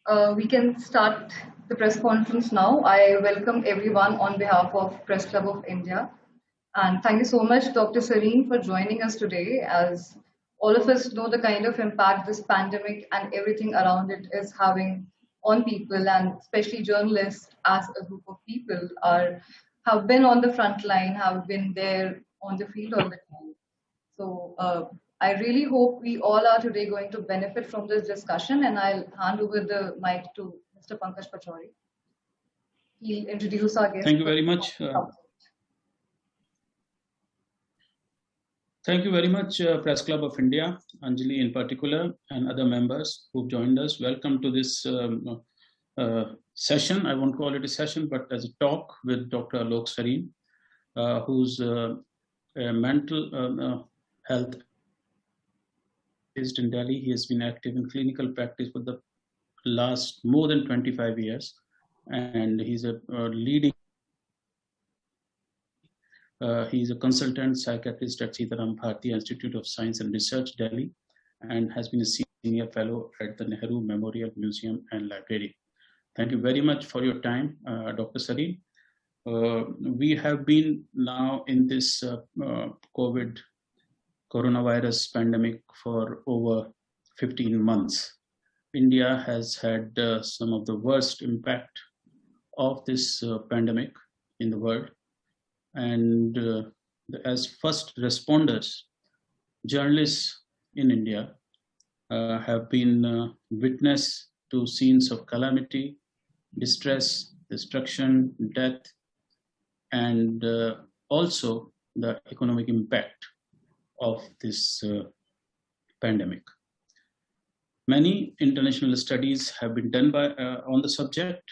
We can start the press conference now. I welcome everyone on behalf of Press Club of India. And thank you so much, Dr. Sarin, for joining us today. As all of us know the kind of impact this pandemic and everything around it is having on people, and especially journalists as a group of people have been on the front line, have been there on the field all the time. So I really hope we all are today going to benefit from this discussion, and I'll hand over the mic to Mr. Pankaj Pachauri. He'll introduce our guest. Thank you very much. Thank you very much, Press Club of India, Anjali in particular, and other members who've joined us. Welcome to this session. I won't call it a session, but as a talk with Dr. Alok Sarin, who's a mental health based in Delhi. He has been active in clinical practice for the last more than 25 years, and he's a leading. He's a consultant psychiatrist at Sitaram Bharti Institute of Science and Research, Delhi, and has been a senior fellow at the Nehru Memorial Museum and Library. Thank you very much for your time, Dr. Sarin. We have been now in this coronavirus pandemic for over 15 months. India has had some of the worst impact of this pandemic in the world. And as first responders, journalists in India have been witness to scenes of calamity, distress, destruction, death, and also the economic impact of this pandemic. Many international studies have been done on the subject,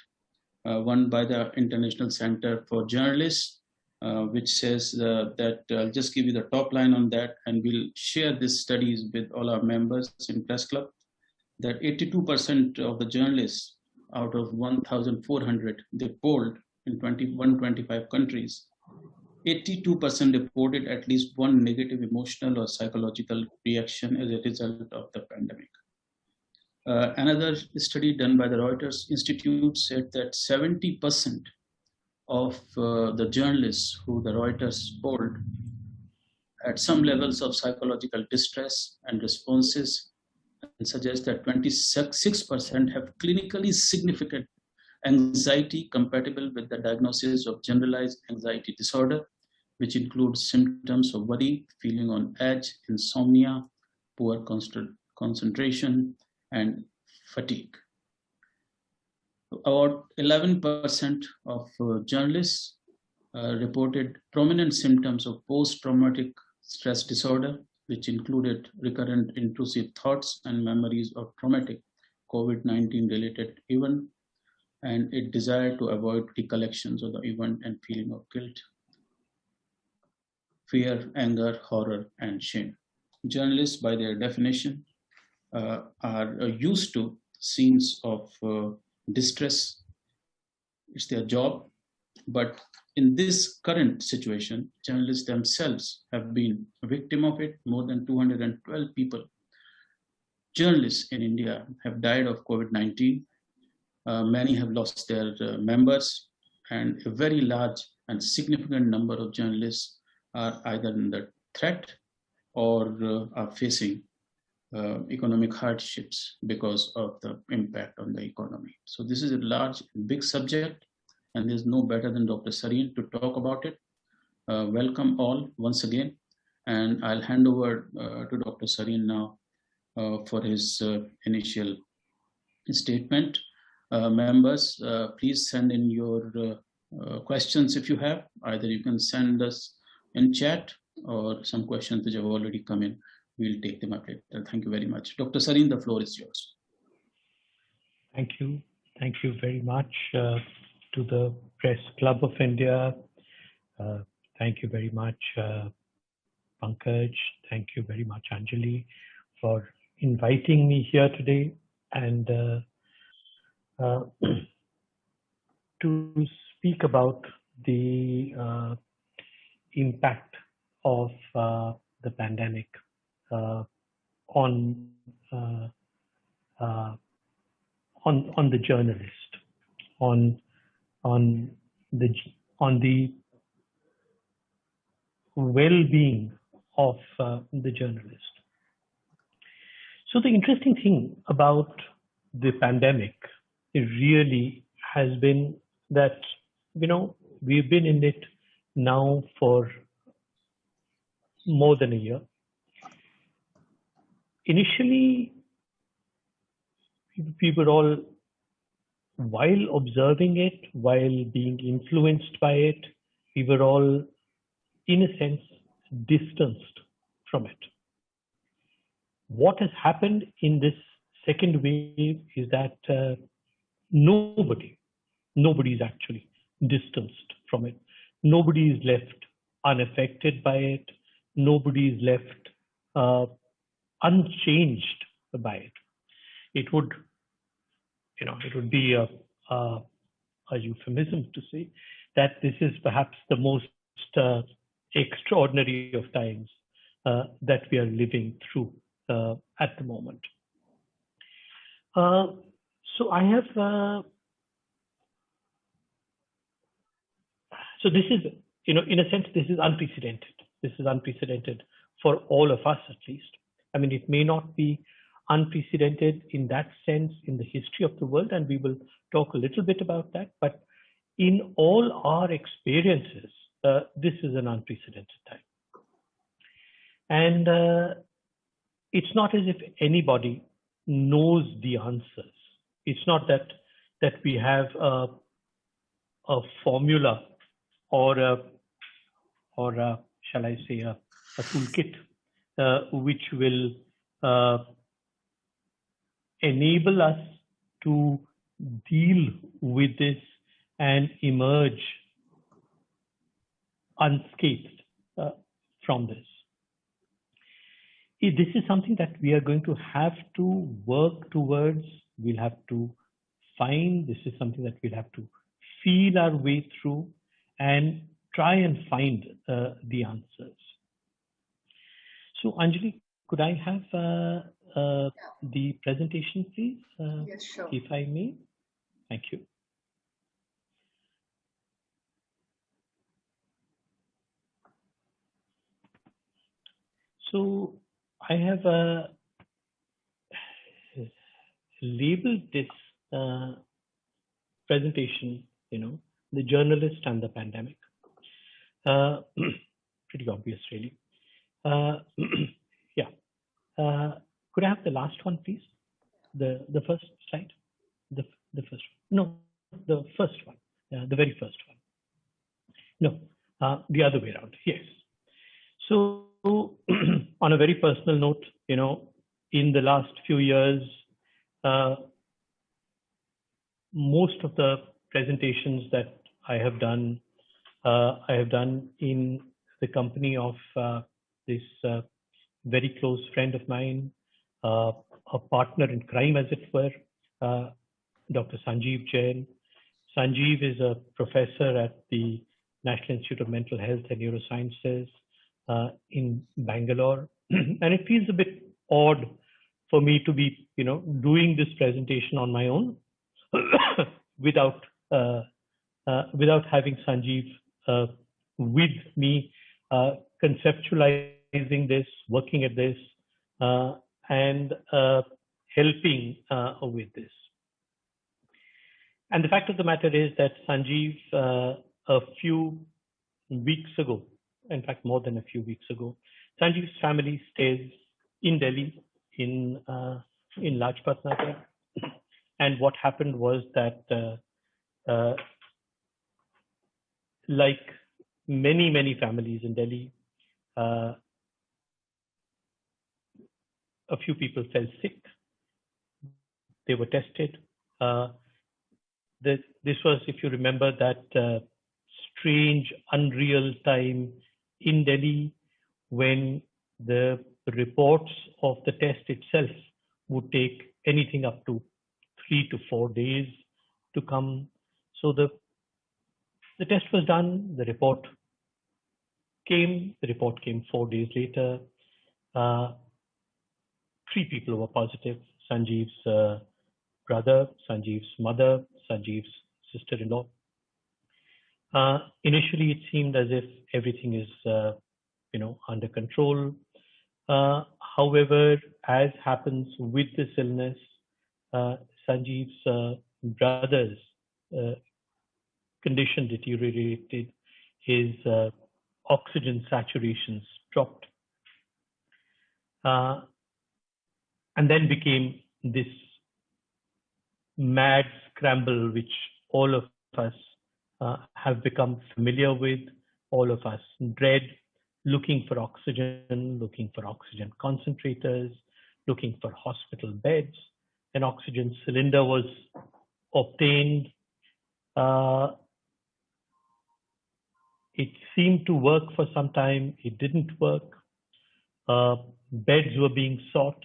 one by the International Center for Journalists, which says that I'll just give you the top line on that, and we'll share these studies with all our members in Press Club, that 82% of the journalists out of 1,400 they polled in 125 countries, 82% reported at least one negative emotional or psychological reaction as a result of the pandemic. Another study done by the Reuters Institute said that 70% of the journalists who the Reuters polled had some levels of psychological distress and responses, and suggest that 26% have clinically significant anxiety compatible with the diagnosis of generalized anxiety disorder, which includes symptoms of worry, feeling on edge, insomnia, poor concentration, and fatigue. About 11% of journalists reported prominent symptoms of post-traumatic stress disorder, which included recurrent intrusive thoughts and memories of traumatic COVID-19 related event, and a desire to avoid recollections of the event and feeling of guilt, fear, anger, horror, and shame. Journalists, by their definition, are used to scenes of distress. It's their job. But in this current situation, journalists themselves have been a victim of it. More than 212 people, journalists in India, have died of COVID-19. Many have lost their members, and a very large and significant number of journalists are either under threat or are facing economic hardships because of the impact on the economy. So this is a large, big subject, and there's no better than Dr. Sarin to talk about it. Welcome all once again, and I'll hand over to Dr. Sarin now for his initial statement. Members, please send in your questions if you have. Either you can send us in chat, or some questions which have already come in, we'll take them up later. Thank you very much. Dr. Sarin, the floor is yours. Thank you. Thank you very much to the Press Club of India. Thank you very much, Pankaj. Thank you very much, Anjali, for inviting me here today and to speak about the impact of the pandemic on the journalist, on on the well-being of the journalist. So the interesting thing about the pandemic, it really has been that, we've been in it now for more than a year. Initially, we were all, while observing it, while being influenced by it, we were all, in a sense, distanced from it. What has happened in this second wave is that nobody is actually distanced from it. Nobody is left unaffected by it. Nobody is left unchanged by it. It would be a euphemism to say that this is perhaps the most extraordinary of times that we are living through at the moment. So I have, so this is, in a sense, this is unprecedented. This is unprecedented for all of us, at least. I mean, it may not be unprecedented in that sense in the history of the world, and we will talk a little bit about that. But in all our experiences, this is an unprecedented time. And it's not as if anybody knows the answers. It's not that we have a formula or shall I say a toolkit which will enable us to deal with this and emerge unscathed from this. This is something that we are going to have to work towards. We'll have to find. This is something that we'll have to feel our way through and try and find the answers. So, Anjali, could I have the presentation, please? Yes, sure. If I may. Thank you. So I have labeled this presentation, the journalist and the pandemic. Pretty obvious, really. Yeah. Could I have the last one, please? The first slide. The first one. No, the first one. The very first one. No, the other way around. Yes. So, on a very personal note, in the last few years, most of the presentations that I have done in the company of this very close friend of mine, a partner in crime, as it were, Dr. Sanjeev Jain. Sanjeev is a professor at the National Institute of Mental Health and Neurosciences in Bangalore. And it feels a bit odd for me to be, doing this presentation on my own without having Sanjeev with me, conceptualizing this, working at this, and helping with this. And the fact of the matter is that Sanjeev, a few weeks ago, in fact, more than a few weeks ago, Sanjeev's family stays in Delhi, in Lajpat Nagar. And what happened was that, like many families in Delhi, a few people fell sick. They were tested. This was, if you remember, that strange, unreal time in Delhi when the reports of the test itself would take anything up to 3 to 4 days to come. So the test was done, the report came 4 days later. 3 people were positive. Sanjeev's brother, Sanjeev's mother, Sanjeev's sister-in-law. Initially, it seemed as if everything is, under control. However, as happens with this illness, Sanjeev's brother's condition deteriorated. His oxygen saturations dropped, and then became this mad scramble, which all of us have become familiar with, all of us dread, looking for oxygen concentrators, looking for hospital beds. An oxygen cylinder was obtained. It seemed to work for some time. It didn't work. Beds were being sought.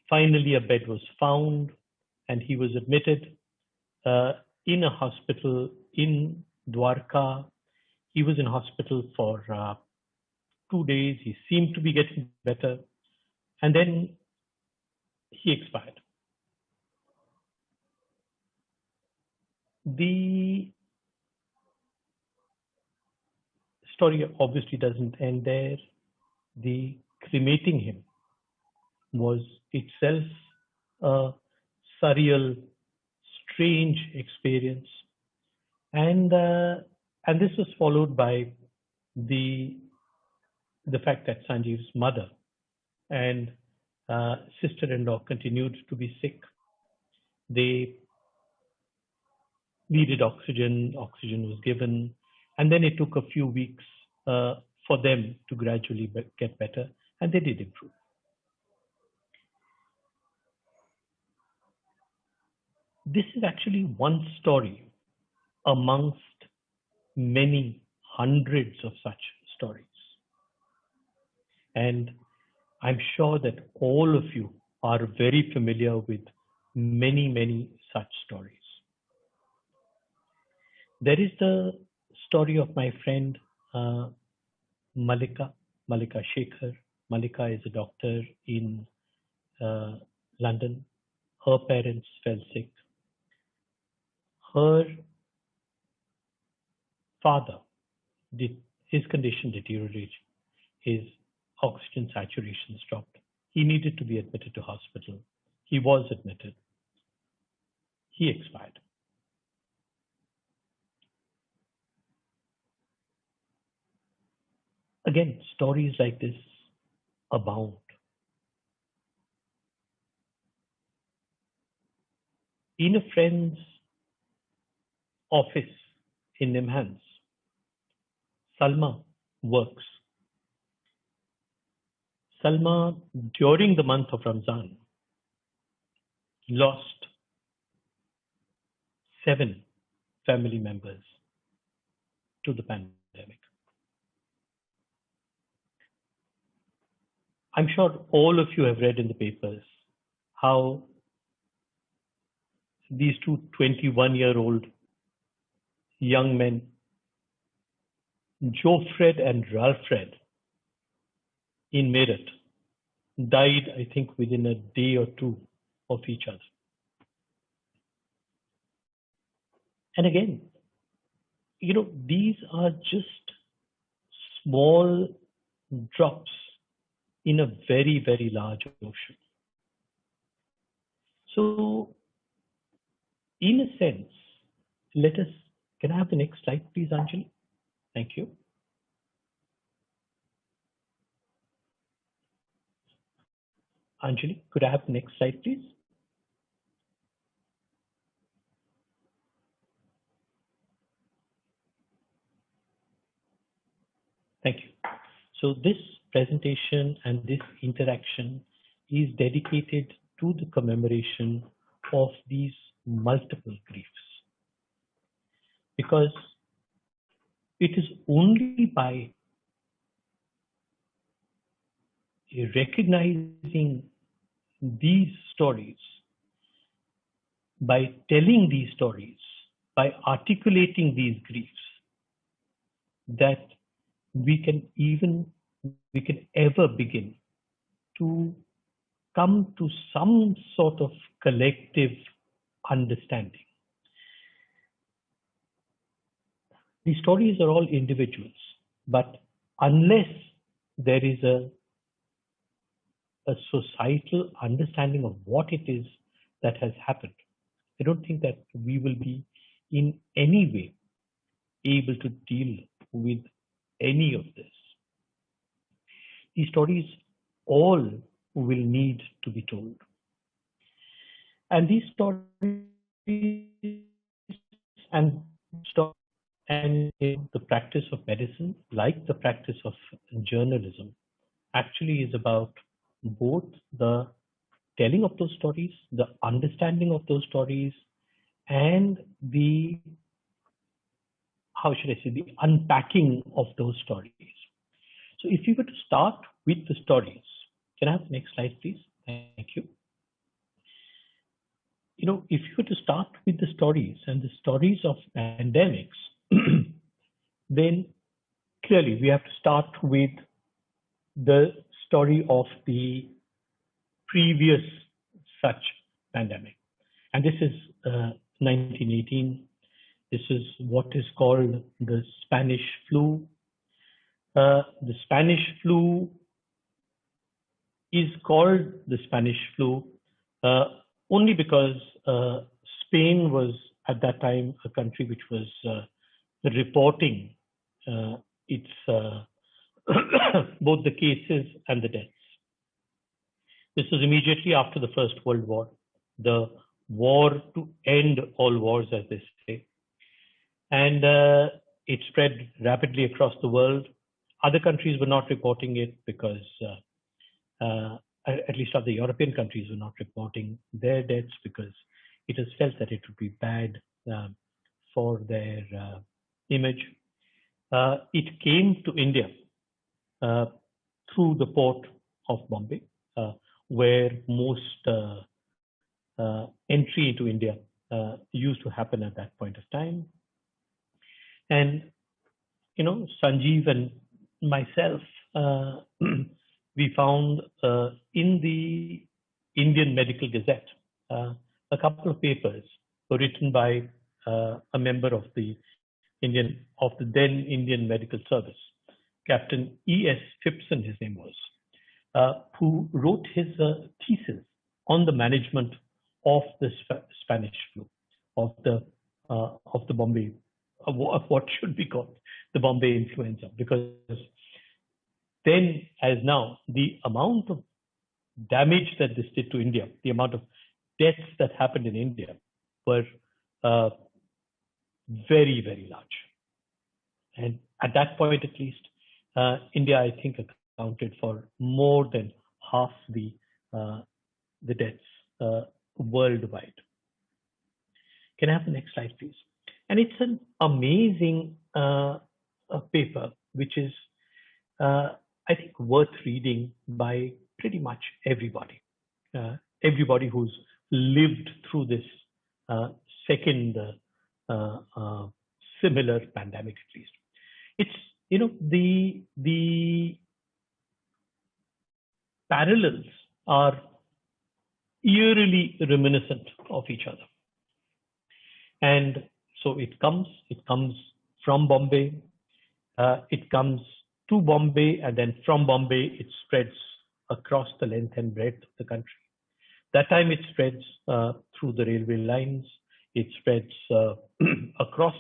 Finally, a bed was found, and he was admitted in a hospital in Dwarka. He was in hospital for 2 days. He seemed to be getting better, and then he expired. The story obviously doesn't end there. The cremating him was itself a surreal, strange experience, and this was followed by the fact that Sanjeev's mother and sister-in-law continued to be sick. They needed oxygen. Oxygen was given, and then it took a few weeks for them to gradually get better, and they did improve. This is actually one story amongst many hundreds of such stories. And I'm sure that all of you are very familiar with many, many such stories. There is the story of my friend Malika Shekhar. Malika is a doctor in London. Her parents fell sick. Her father his condition deteriorated. His oxygen saturation dropped. He needed to be admitted to hospital. He was admitted. He expired. Again, stories like this abound. In a friend's office in Nimhans, Salma works. Salma, during the month of Ramzan, lost 7 family members to the pandemic. I'm sure all of you have read in the papers how these two 21-year-old young men, Jofred and Ralfred, in Meerut, died, I think, within a day or two of each other. And again, these are just small drops in a very, very large ocean. So, in a sense, can I have the next slide, please, Anjali? Thank you. Anjali, could I have the next slide, please? Thank you. So this presentation and this interaction is dedicated to the commemoration of these multiple griefs. Because it is only by recognizing these stories, by telling these stories, by articulating these griefs, that we can ever begin to come to some sort of collective understanding. These stories are all individuals, but unless there is a societal understanding of what it is that has happened, I don't think that we will be in any way able to deal with any of this. These stories all will need to be told. And these stories and the practice of medicine, like the practice of journalism, actually is about both the telling of those stories, the understanding of those stories, and the, how should I say, the unpacking of those stories. So if you were to start with the stories, can I have the next slide, please? Thank you. You know, if you were to start with the stories and the stories of pandemics, then clearly we have to start with the story of the previous such pandemic. And this is 1918. This is what is called the Spanish flu. The Spanish flu is called the Spanish flu only because Spain was at that time a country which was reporting its both the cases and the deaths. This was immediately after the First World War, the war to end all wars, as they say. And it spread rapidly across the world. Other countries were not reporting it because, at least other European countries were not reporting their deaths because it was felt that it would be bad for their image. It came to India through the port of Bombay, where most entry into India used to happen at that point of time. And, you know, Sanjeev and myself, we found in the Indian Medical Gazette a couple of papers were written by a member of the then Indian Medical Service, Captain E.S. Phipson, his name was, who wrote his thesis on the management of the Spanish flu, of the Bombay, of what should be called the Bombay influenza, because then as now, the amount of damage that this did to India, the amount of deaths that happened in India were very, very large. And at that point, at least, India, I think, accounted for more than half the deaths worldwide. Can I have the next slide, please? And it's an amazing paper, which is, I think, worth reading by pretty much everybody. Everybody who's lived through this second similar pandemic, at least. It's, you know, the parallels are eerily reminiscent of each other. And so it comes from Bombay, it comes to Bombay, and then from Bombay, it spreads across the length and breadth of the country. That time it spreads through the railway lines, it spreads across.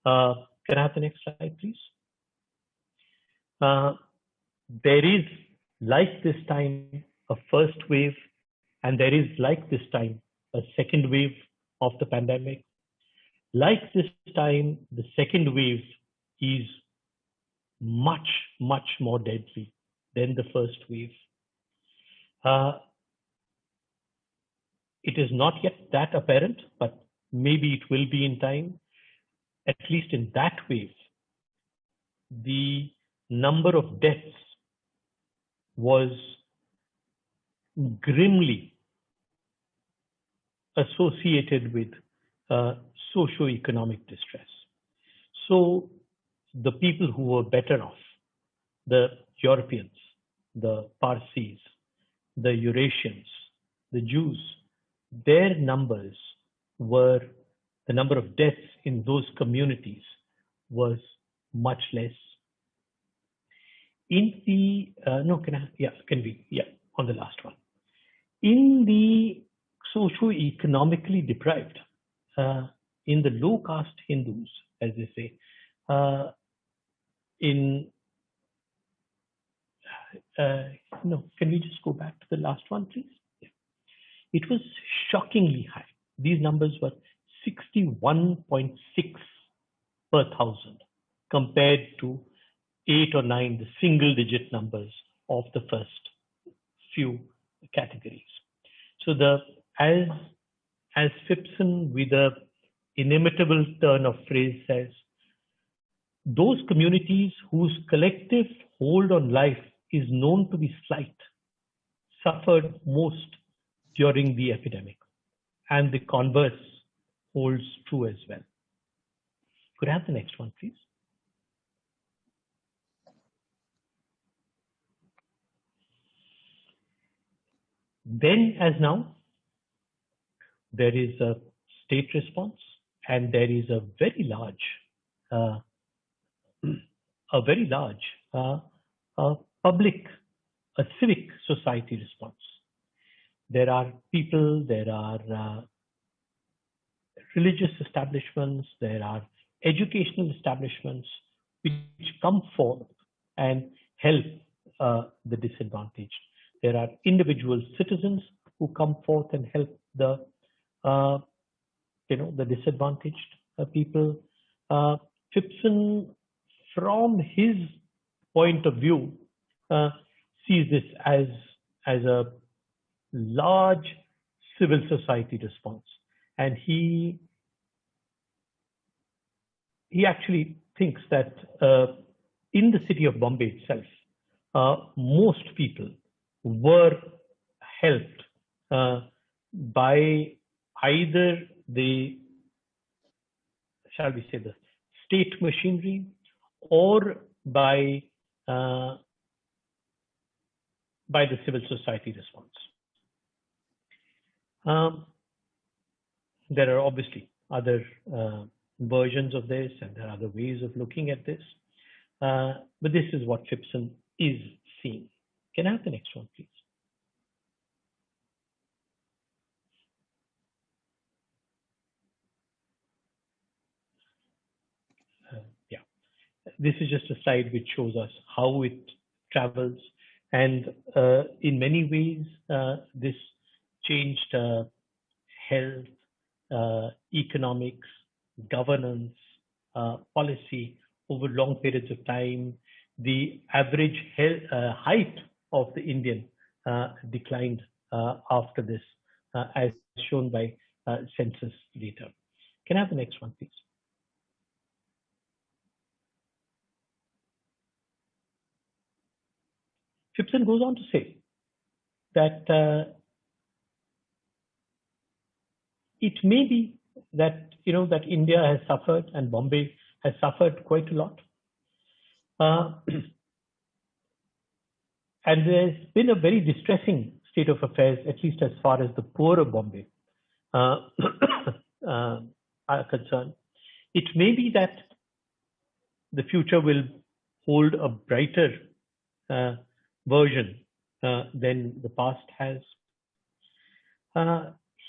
Can I have the next slide, please? There is, like this time, a first wave, and there is, like this time, a second wave of the pandemic. Like this time, the second wave is much, much more deadly than the first wave. It is not yet that apparent, but maybe it will be in time. At least in that wave, the number of deaths was grimly associated with socio-economic distress. So the people who were better off, the Europeans, the Parsis, the Eurasians, the Jews, their numbers were, the number of deaths in those communities was much less. In the, no, on the last one. In the socio-economically deprived, in the low caste Hindus, as they say, no, can we just go back to the last one, please? Yeah. It was shockingly high. These numbers were 61.6 per thousand compared to 8 or 9, the single digit numbers of the first few categories. So as Phipson, with a inimitable turn of phrase, says, those communities whose collective hold on life is known to be slight suffered most during the epidemic, and the converse holds true as well. Could I have the next one, please? Then, as now, there is a state response, and there is a very large public, a civic society response. There are people, there are religious establishments, there are educational establishments which come forth and help the disadvantaged. There are individual citizens who come forth and help the the disadvantaged people. Phipson, from his point of view, sees this as a large civil society response, and he actually thinks that in the city of Bombay itself, most people were helped by either the, shall we say, the state machinery, or by the civil society response. There are obviously other versions of this, and there are other ways of looking at this, but this is what Phipson is seeing. Can I have the next one, please? Yeah, this is just a slide which shows us how it travels, and in many ways this changed health, economics, governance, policy over long periods of time. The average height of the Indian declined after this, as shown by census data. Can I have the next one, please? Phipson goes on to say that it may be that that India has suffered and Bombay has suffered quite a lot, and there's been a very distressing state of affairs, at least as far as the poor of Bombay are concerned. It may be that the future will hold a brighter version than the past has.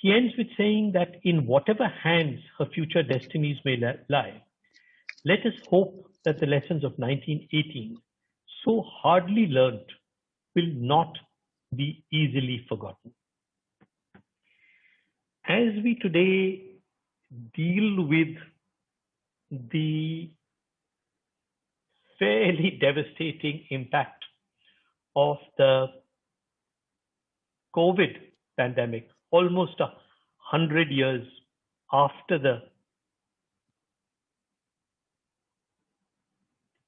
He ends with saying that in whatever hands her future destinies may lie, let us hope that the lessons of 1918, so hardly learned, will not be easily forgotten. As we today deal with the fairly devastating impact of the COVID pandemic, almost 100 years after the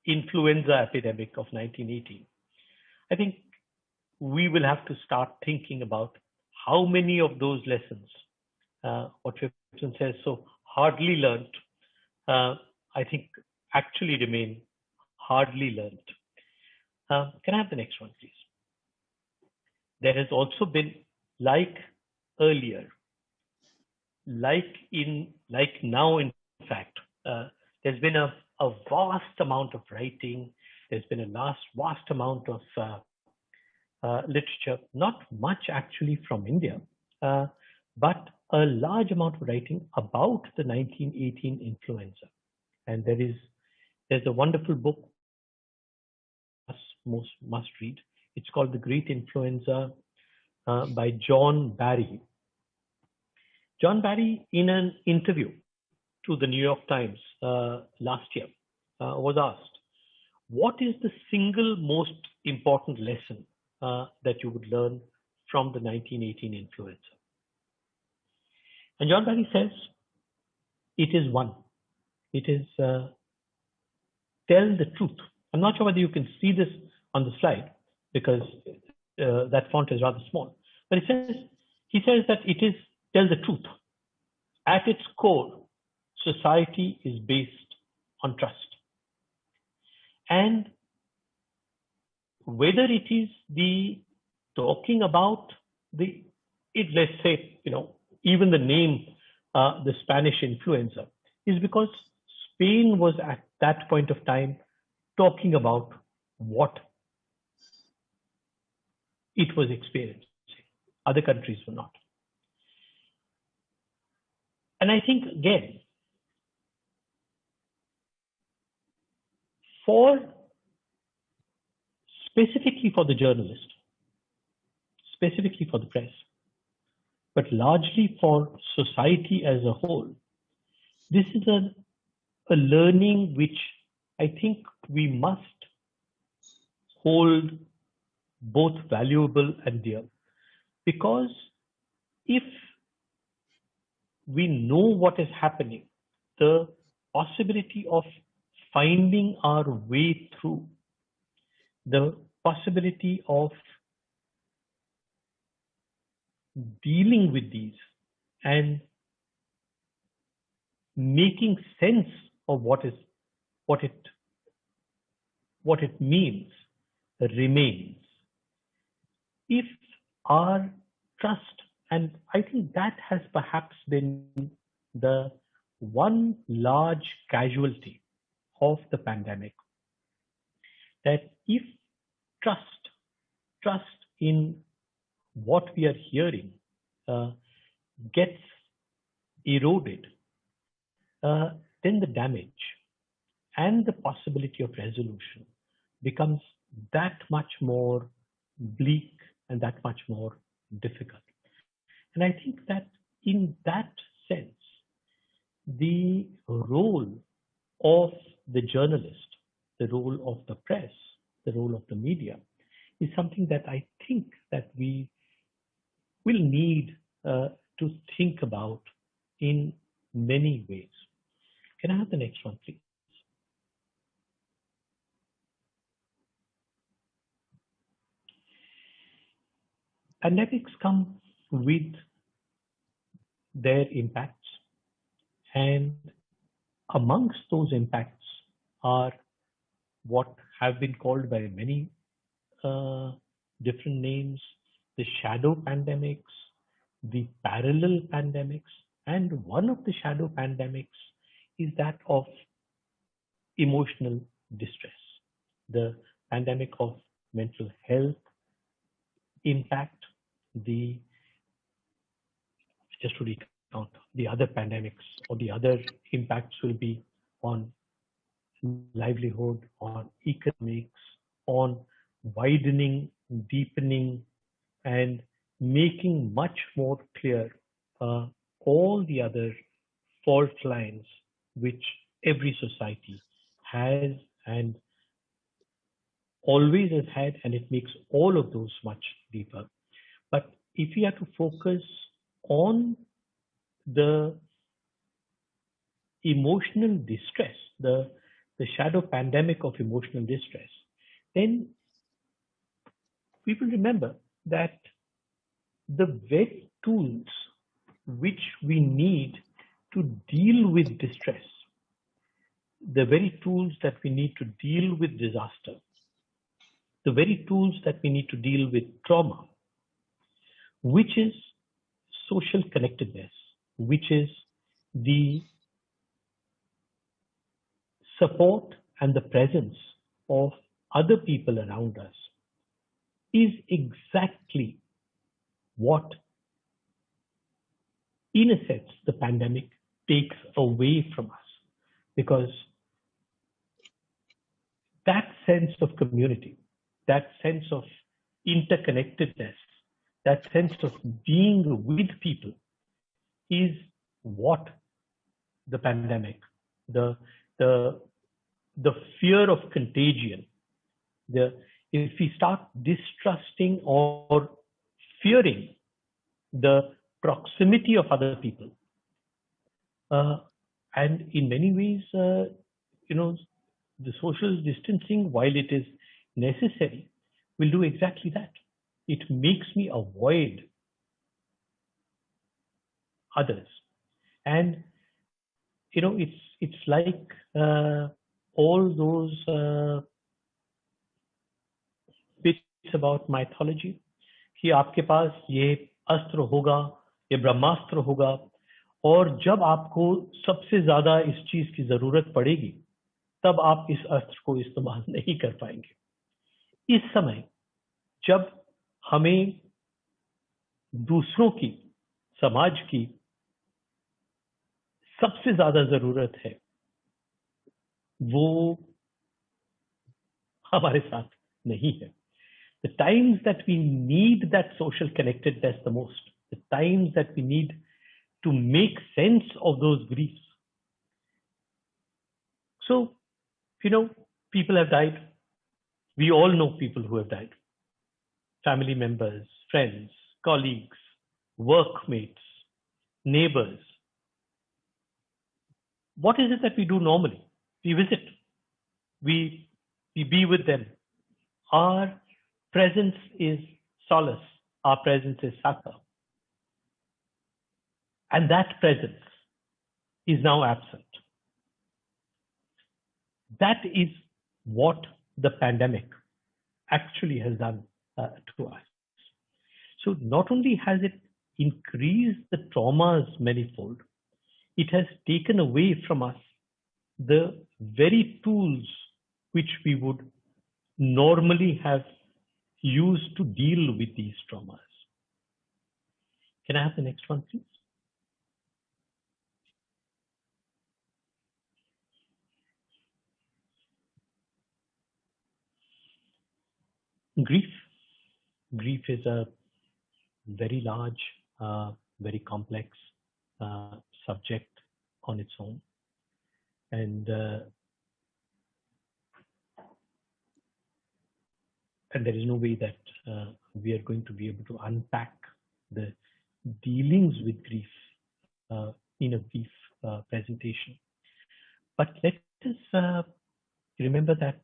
influenza epidemic of 1918, I think we will have to start thinking about how many of those lessons, what Phipson says, so hardly learned, I think actually remain hardly learned. Can I have the next one, please? there has also been, like earlier, like now, in fact, there's been a vast amount of writing. There's been a vast amount of literature, not much actually from India, but a large amount of writing about the 1918 influenza. And there's a wonderful book most must read. It's called The Great Influenza by John Barry. John Barry, in an interview to the New York Times last year, was asked, what is the single most important lesson that you would learn from the 1918 influenza? And John Barry says, it is one. It is tell the truth. I'm not sure whether you can see this on the slide because that font is rather small. But he says that it is tell the truth. At its core, society is based on trust. And whether it is the talking about let's say, even the name, the Spanish influenza, is because Spain was at that point of time talking about what it was experiencing. Other countries were not. And I think, again, specifically for the journalist, specifically for the press, but largely for society as a whole, this is a learning which I think we must hold both valuable and dear. Because if we know what is happening, the possibility of finding our way through, the possibility of dealing with these and making sense of what it means remains. If our trust, and I think that has perhaps been the one large casualty of the pandemic, that if trust in what we are hearing gets eroded, then the damage and the possibility of resolution becomes that much more bleak and that much more difficult. And I think that in that sense, the role of the journalist, the role of the press, the role of the media is something that I think that we will need to think about in many ways. Can I have the next one, please? Pandemics come with their impacts, and amongst those impacts are what have been called by many different names, the shadow pandemics, the parallel pandemics, and one of the shadow pandemics is that of emotional distress, the pandemic of mental health impact, just to recount, the other pandemics or the other impacts will be on livelihood, on economics, on widening, deepening, and making much more clear all the other fault lines which every society has and always has had, and it makes all of those much deeper. But if we have to focus on the emotional distress, the shadow pandemic of emotional distress, then we will remember that the very tools which we need to deal with distress, the very tools that we need to deal with disaster, the very tools that we need to deal with trauma, which is social connectedness, which is the support and the presence of other people around us, is exactly what, in a sense, the pandemic takes away from us. Because that sense of community, that sense of interconnectedness, that sense of being with people is what the pandemic, the fear of contagion, if we start distrusting or fearing the proximity of other people, and in many ways, the social distancing, while it is necessary, will do exactly that. It makes me avoid others. And it's like all those bits about mythology कि आपके पास ये अस्त्र होगा, ये ब्रह्मास्त्र होगा, और जब आपको सबसे ज्यादा इस चीज की जरूरत पड़ेगी तब आप इस अस्त्र को इस्तेमाल नहीं कर पाएंगे। इस समय जब हमें दूसरों की, समाज की सबसे ज्यादा जरूरत है, वो हमारे साथ नहीं है। The times that we need that social connectedness the most, the times that we need to make sense of those griefs. So, people have died. We all know people who have died. Family members, friends, colleagues, workmates, neighbors. What is it that we do normally? We visit. We be with them. Our presence is solace. Our presence is succor. And that presence is now absent. That is what the pandemic actually has done to us. So not only has it increased the traumas manifold, it has taken away from us the very tools which we would normally have used to deal with these traumas. Can I have the next one, please? Grief. Grief is a very large, very complex subject on its own. And there is no way that we are going to be able to unpack the dealings with grief in a brief presentation. But let us remember that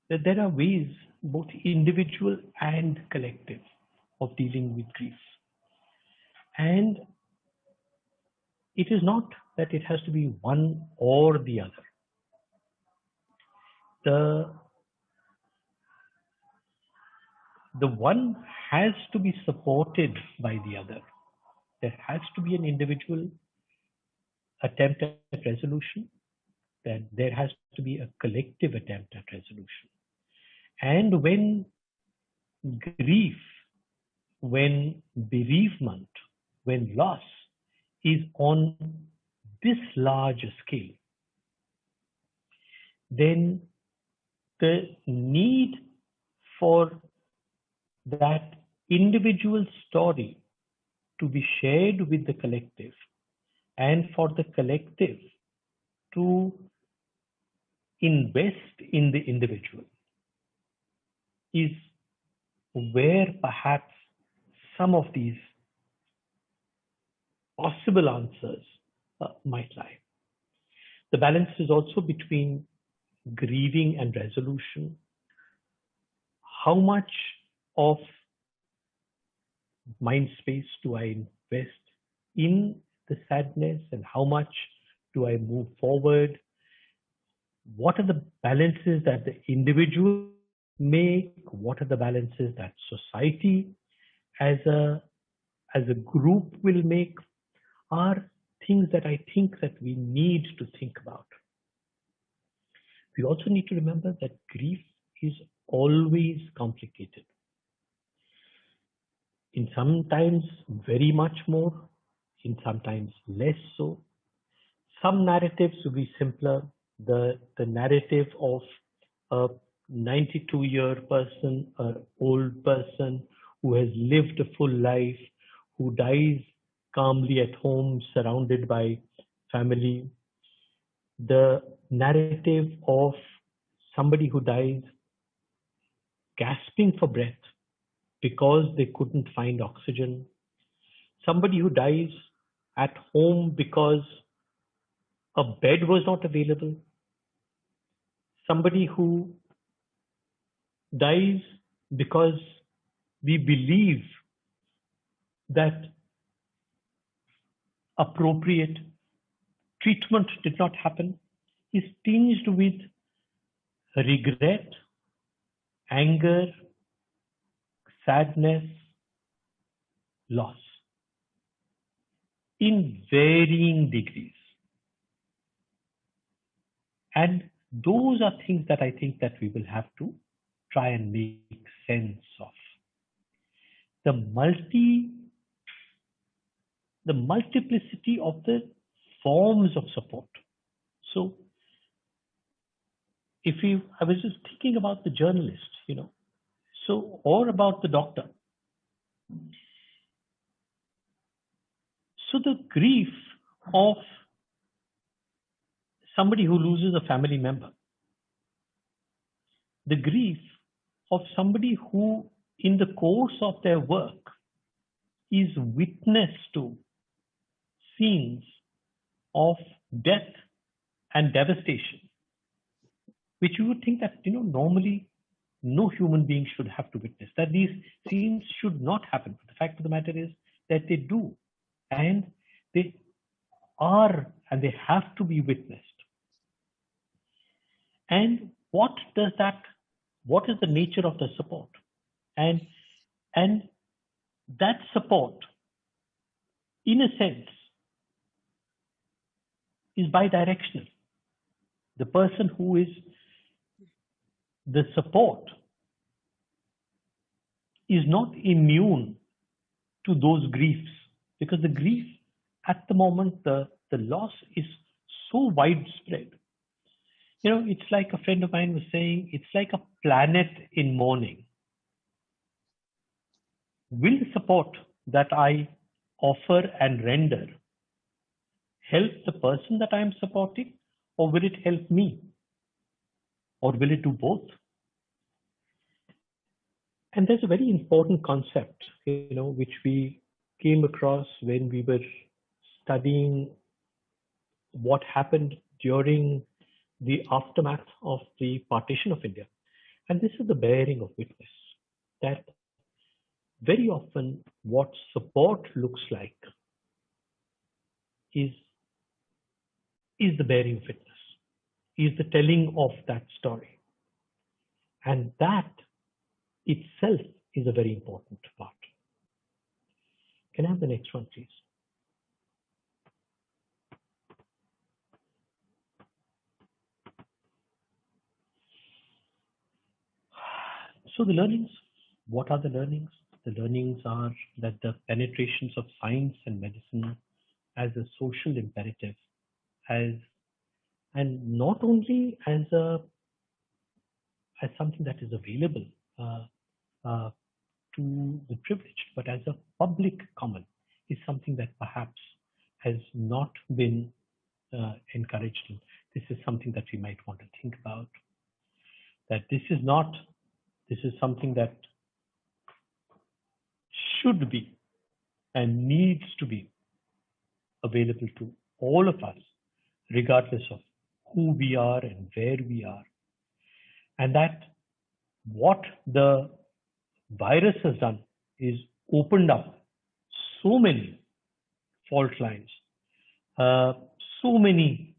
there are ways, both individual and collective, of dealing with grief. And it is not that it has to be one or the other. The one has to be supported by the other. There has to be an individual attempt at resolution. That there has to be a collective attempt at resolution. And when grief, when bereavement, when loss is on this large a scale, then the need for that individual story to be shared with the collective and for the collective to invest in the individual is where perhaps some of these possible answers might lie. The balance is also between grieving and resolution. How much of mind space do I invest in the sadness and how much do I move forward? What are the balances that the individual make, what are the balances that society as a group will make, are things that I think that we need to think about. We also need to remember that grief is always complicated. In sometimes very much more, in sometimes less so. Some narratives will be simpler. The narrative of a 92-year person, an old person who has lived a full life, who dies calmly at home, surrounded by family. The narrative of somebody who dies gasping for breath because they couldn't find oxygen. Somebody who dies at home because a bed was not available. Somebody who dies because we believe that appropriate treatment did not happen, is tinged with regret, anger, sadness, loss in varying degrees. And those are things that I think that we will have to try and make sense of. The multiplicity of the forms of support. So I was just thinking about the journalist, or about the doctor. So the grief of somebody who loses a family member, the grief of somebody who in the course of their work is witness to scenes of death and devastation, which you would think that, normally no human being should have to witness, that these scenes should not happen. But the fact of the matter is that they do, and they are, and they have to be witnessed. And what is the nature of the support? And that support, in a sense, is bidirectional. The person who is the support is not immune to those griefs, because the grief at the moment, the loss is so widespread. It's like a friend of mine was saying, it's like a planet in mourning. Will the support that I offer and render help the person that I am supporting, or will it help me? Or will it do both? And there's a very important concept, which we came across when we were studying what happened during the aftermath of the partition of India. And this is the bearing of witness, that very often what support looks like is the bearing of witness, is the telling of that story. And that itself is a very important part. Can I have the next one, please? So the learnings, what are the learnings? The learnings are that the penetrations of science and medicine as a social imperative, and not only as something that is available to the privileged, but as a public common, is something that perhaps has not been encouraged. And this is something that we might want to think about. That this is something that should be and needs to be available to all of us, regardless of who we are and where we are. And that what the virus has done is opened up so many fault lines, so many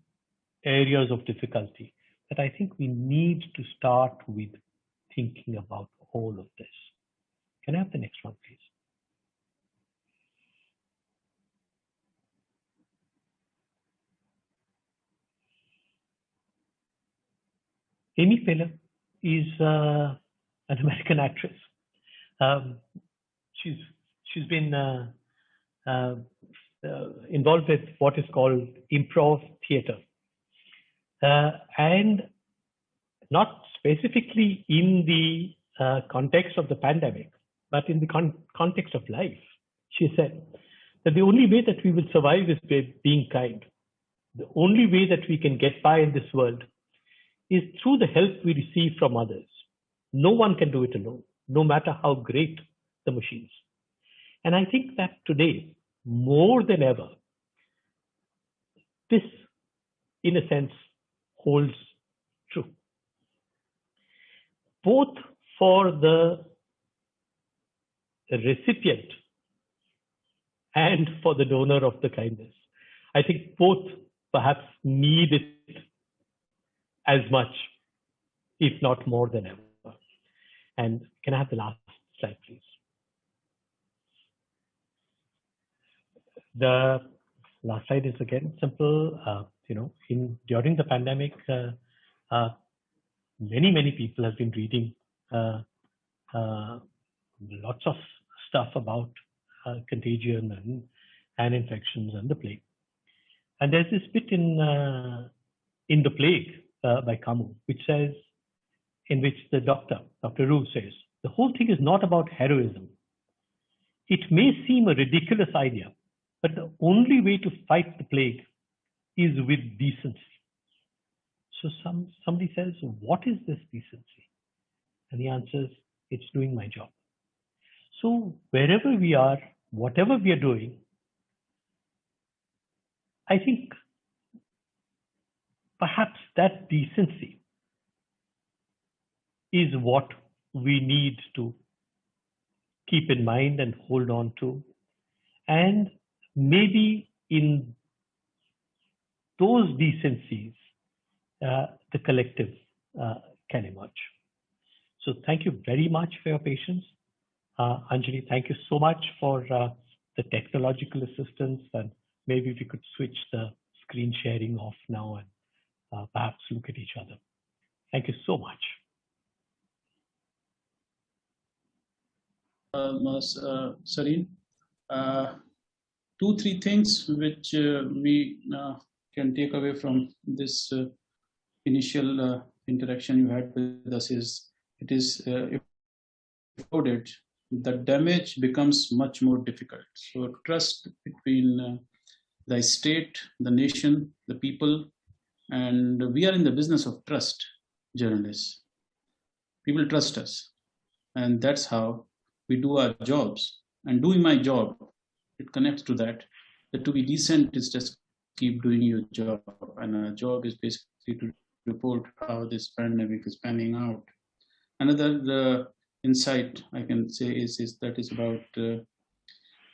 areas of difficulty, that I think we need to start with thinking about all of this. Can I have the next one, please? Amy Poehler is an American actress. She's been involved with what is called improv theater, and not specifically in the context of the pandemic, but in the context of life. She said that the only way that we will survive is by being kind. The only way that we can get by in this world is through the help we receive from others. No one can do it alone, no matter how great the machines. And I think that today, more than ever, this, in a sense, holds true. Both for the recipient and for the donor of the kindness. I think both perhaps need it as much, if not more than ever. And can I have the last slide, please? The last slide is again simple. During the pandemic, many people have been reading lots of stuff about contagion and infections and the plague. And there's this bit in the Plague by Camus, which says, in which the Dr. Roux says, the whole thing is not about heroism. It may seem a ridiculous idea, but the only way to fight the plague is with decency. So somebody says, what is this decency? And he answers, it's doing my job. So wherever we are, whatever we are doing, I think perhaps that decency is what we need to keep in mind and hold on to. And maybe in those decencies, the collective can emerge. So thank you very much for your patience. Anjali, thank you so much for the technological assistance, and maybe we could switch the screen sharing off now and perhaps look at each other. Thank you so much. Sarin, 2-3 things which we can take away from this initial interaction you had with us is, it is eroded, the damage becomes much more difficult. So trust between the state, the nation, the people, and we are in the business of trust, journalists. People trust us, and that's how we do our jobs. And doing my job, it connects to that. That to be decent is just keep doing your job, and our job is basically to report how this pandemic is panning out. Another insight I can say is that is about the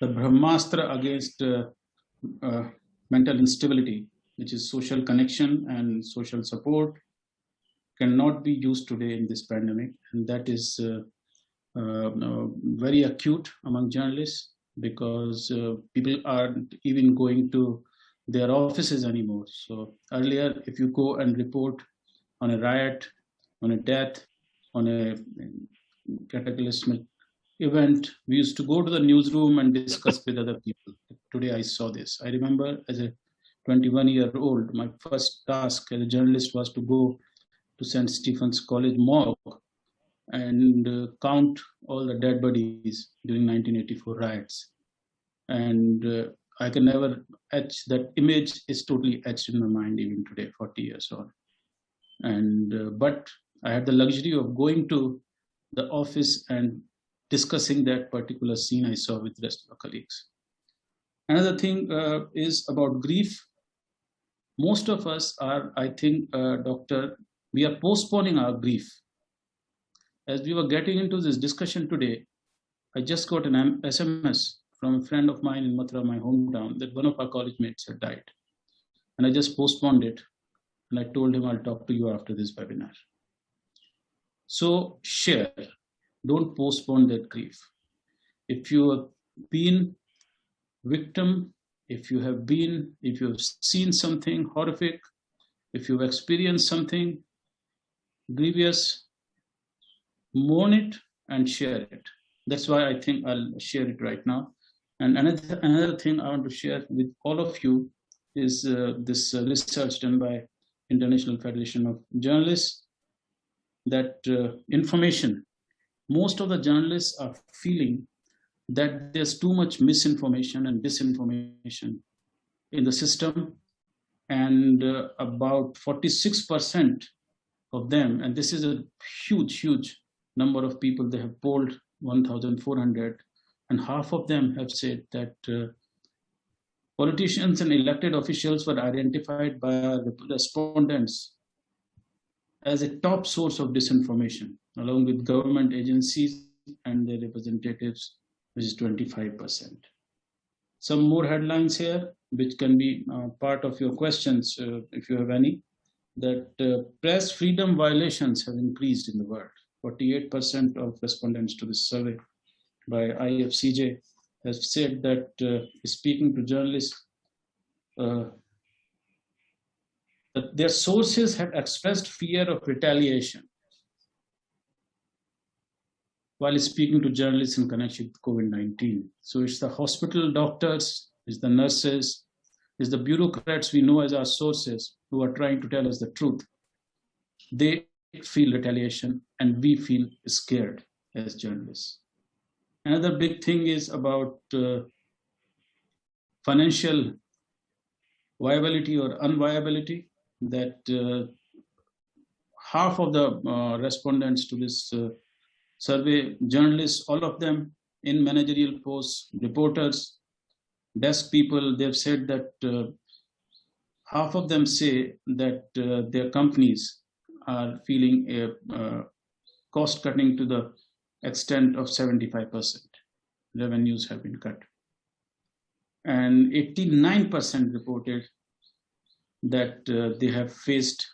Brahmastra against mental instability, which is social connection and social support, cannot be used today in this pandemic, and that is very acute among journalists, because people aren't even going to their offices anymore. So earlier, if you go and report on a riot, on a death, on a cataclysmic event, we used to go to the newsroom and discuss with other people. Today I saw this. I remember as a 21-year-old, my first task as a journalist was to go to St. Stephen's College morgue and count all the dead bodies during 1984 riots. And I can never etch that image, is totally etched in my mind even today, 40 years on. And but I had the luxury of going to the office and discussing that particular scene I saw with the rest of the colleagues. Another thing is about grief. Most of us are, I think, Doctor, we are postponing our grief. As we were getting into this discussion today, I just got an SMS from a friend of mine in Mathura, my hometown, that one of our college mates had died. And I just postponed it. And I told him, I'll talk to you after this webinar. So share, don't postpone that grief. If you have been victim, if you have seen something horrific, if you've experienced something grievous, mourn it and share it. That's why I think I'll share it right now. And another thing I want to share with all of you is this research done by International Federation of Journalists, that information, most of the journalists are feeling that there's too much misinformation and disinformation in the system, and about 46% of them, and this is a huge number of people, they have polled 1,400, and half of them have said that politicians and elected officials were identified by the respondents as a top source of disinformation, along with government agencies and their representatives, which is 25%. Some more headlines here, which can be part of your questions, if you have any, that press freedom violations have increased in the world. 48% of respondents to this survey by IFCJ has said that, speaking to journalists, that their sources have expressed fear of retaliation while speaking to journalists in connection with COVID-19. So it's the hospital doctors, it's the nurses, it's the bureaucrats we know as our sources who are trying to tell us the truth. They feel retaliation and we feel scared as journalists. Another big thing is about financial viability or unviability, that half of the respondents to this survey, journalists, all of them in managerial posts, reporters, desk people, they've said that half of them say that their companies are feeling a cost cutting to the extent of 75%. Revenues have been cut. And 89% reported that they have faced,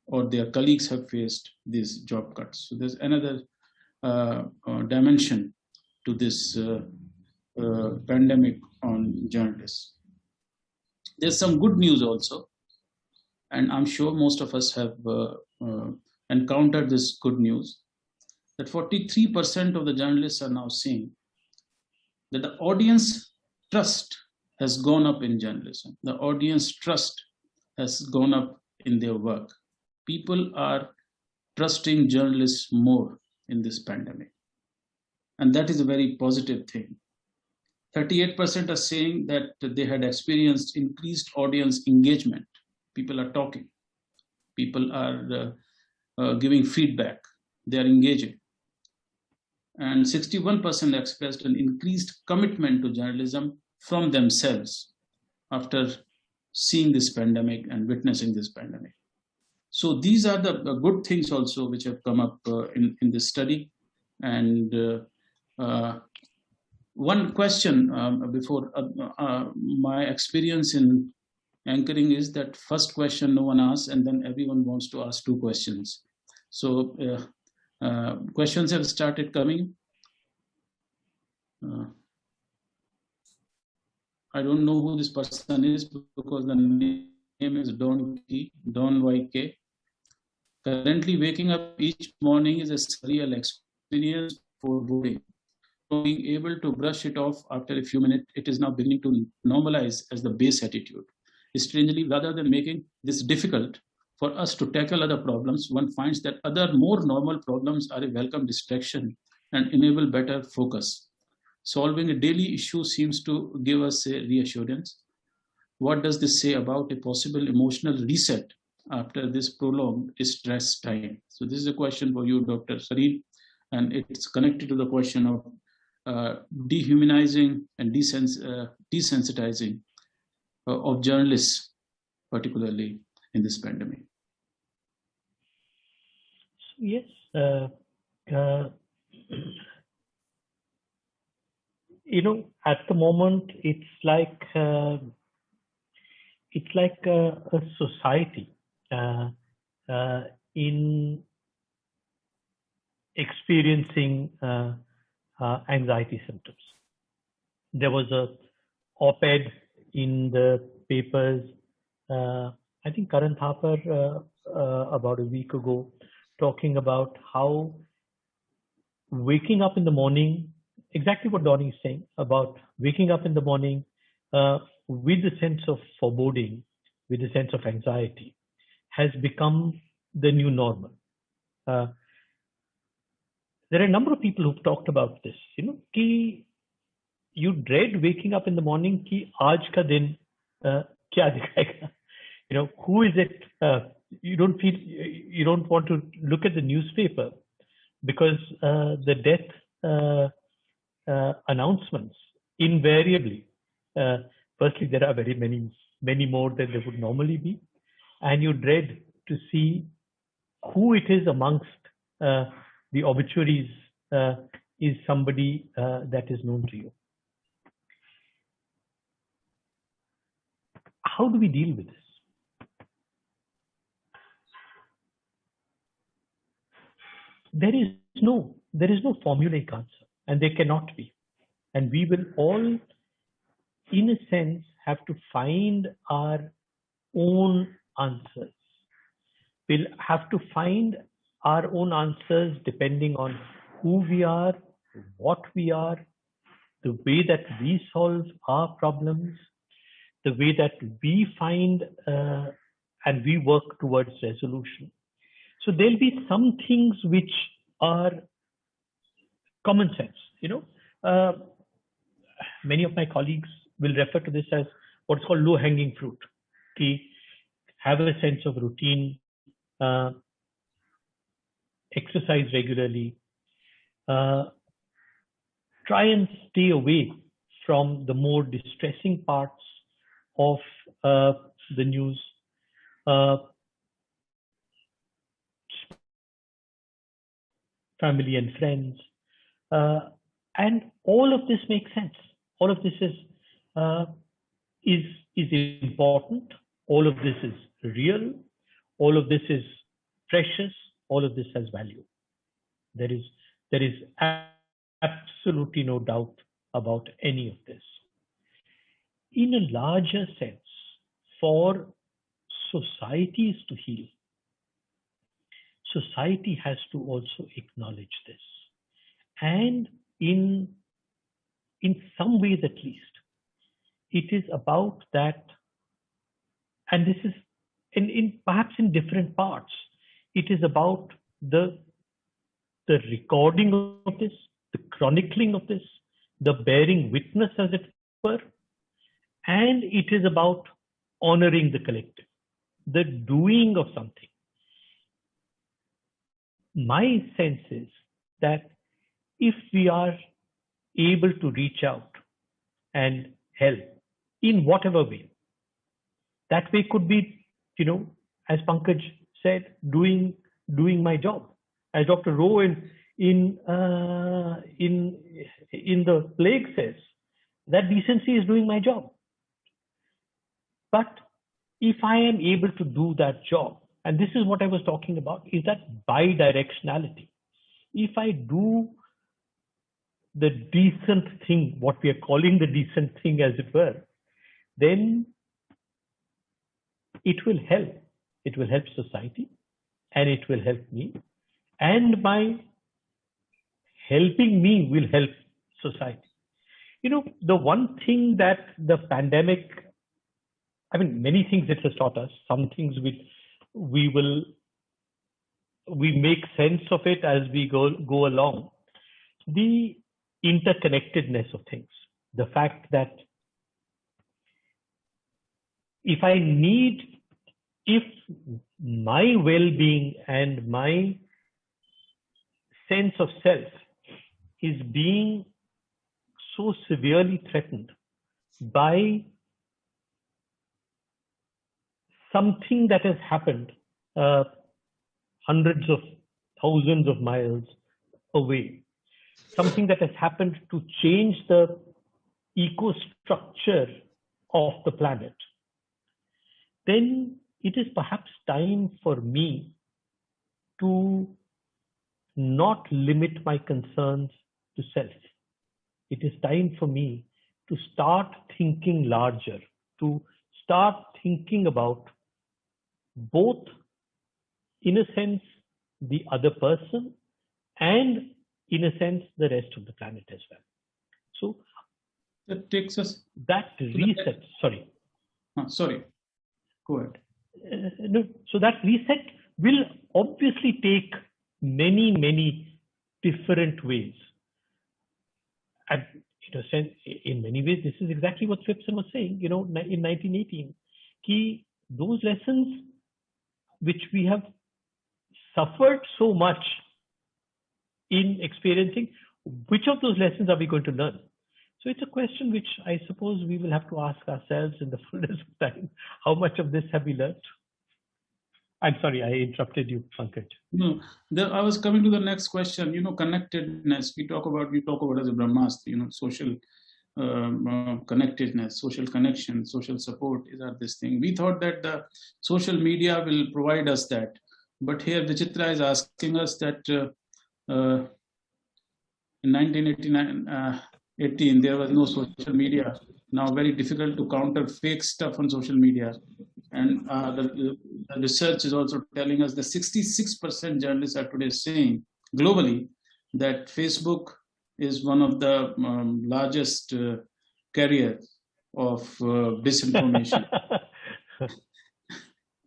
or their colleagues have faced, these job cuts. So there's another dimension to this pandemic on journalists. There's some good news also, and I'm sure most of us have encountered this good news, that 43% of the journalists are now saying that the audience trust has gone up in journalism. The audience trust has gone up in their work. People are trusting journalists more in this pandemic. And that is a very positive thing. 38% are saying that they had experienced increased audience engagement. People are talking. People are giving feedback. They are engaging. And 61% expressed an increased commitment to journalism from themselves after seeing this pandemic and witnessing this pandemic. So these are the good things also which have come up in this study. And one question before my experience in anchoring is that first question no one asks, and then everyone wants to ask two questions. So questions have started coming. I don't know who this person is because the name is Don YK. Currently waking up each morning is a surreal experience for voting. Being able to brush it off after a few minutes, it is now beginning to normalize as the base attitude. Strangely, rather than making this difficult for us to tackle other problems, one finds that other more normal problems are a welcome distraction and enable better focus. Solving a daily issue seems to give us a reassurance. What does this say about a possible emotional reset after this prolonged stress time? So this is a question for you, Dr. Sarin, and it's connected to the question of dehumanizing and desensitizing of journalists, particularly in this pandemic. Yes, at the moment it's like a society in experiencing anxiety symptoms. There was a op-ed in the papers, I think Karan Thapar, about a week ago, talking about how waking up in the morning, exactly what Donnie is saying about waking up in the morning with a sense of foreboding, with a sense of anxiety, has become the new normal. There are a number of people who've talked about this. Ki you dread waking up in the morning. Ki aaj ka din kya dikhayega? Who is it? You don't want to look at the newspaper because the death announcements invariably. Firstly, there are very many more than there would normally be, and you dread to see who it is amongst the obituaries is somebody that is known to you. How do we deal with this? There is no formulaic answer, and there cannot be. And we will all, in a sense, have to find our own answers. We'll have to find our own answers depending on who we are, what we are, the way that we solve our problems, the way that we find and we work towards resolution. So there'll be some things which are common sense. Many of my colleagues will refer to this as what's called low-hanging fruit. Have a sense of routine, exercise regularly, try and stay away from the more distressing parts of the news. Family and friends, and all of this makes sense. All of this is important. All of this is real. All of this is precious. All of this has value. There is absolutely no doubt about any of this. In a larger sense, for societies to heal, society has to also acknowledge this. And in some ways at least, it is about that, and this is perhaps in different parts, it is about the recording of this, the chronicling of this, the bearing witness, as it were, and it is about honoring the collective, the doing of something. My sense is that if we are able to reach out and help in whatever way, that way could be, as Pankaj said, doing my job. As Dr. Rowe in the plague says, that decency is doing my job. But if I am able to do that job, and this is what I was talking about, is that bidirectionality. If I do the decent thing, what we are calling the decent thing, as it were, then it will help. It will help society, and it will help me. And by helping me will help society. The one thing that the pandemic, many things it has taught us, some things we make sense of it as we go along. The interconnectedness of things, the fact that if my well-being and my sense of self is being so severely threatened by something that has happened hundreds of thousands of miles away, something that has happened to change the ecostructure of the planet, then it is perhaps time for me to not limit my concerns to self. It is time for me to start thinking larger, to start thinking about both, in a sense, the other person and, in a sense, the rest of the planet as well. So that takes us that reset, sorry. Sorry, go ahead. No, so that reset will obviously take many, many different ways. And in a sense, in many ways, this is exactly what Swipson was saying, in 1918. Those lessons which we have suffered so much in experiencing, which of those lessons are we going to learn? So it's a question which I suppose we will have to ask ourselves in the fullness of time. How much of this have we learned? I'm sorry, I interrupted you, Pankaj. No, I was coming to the next question. Connectedness. We talk about as a Brahmastra. Social connectedness, social connection, social support are this thing. We thought that the social media will provide us that, but here Vichitra is asking us that in 1989. 18, there was no social media. Now very difficult to counter fake stuff on social media. And the research is also telling us that 66% journalists are today saying globally that Facebook is one of the largest carriers of disinformation.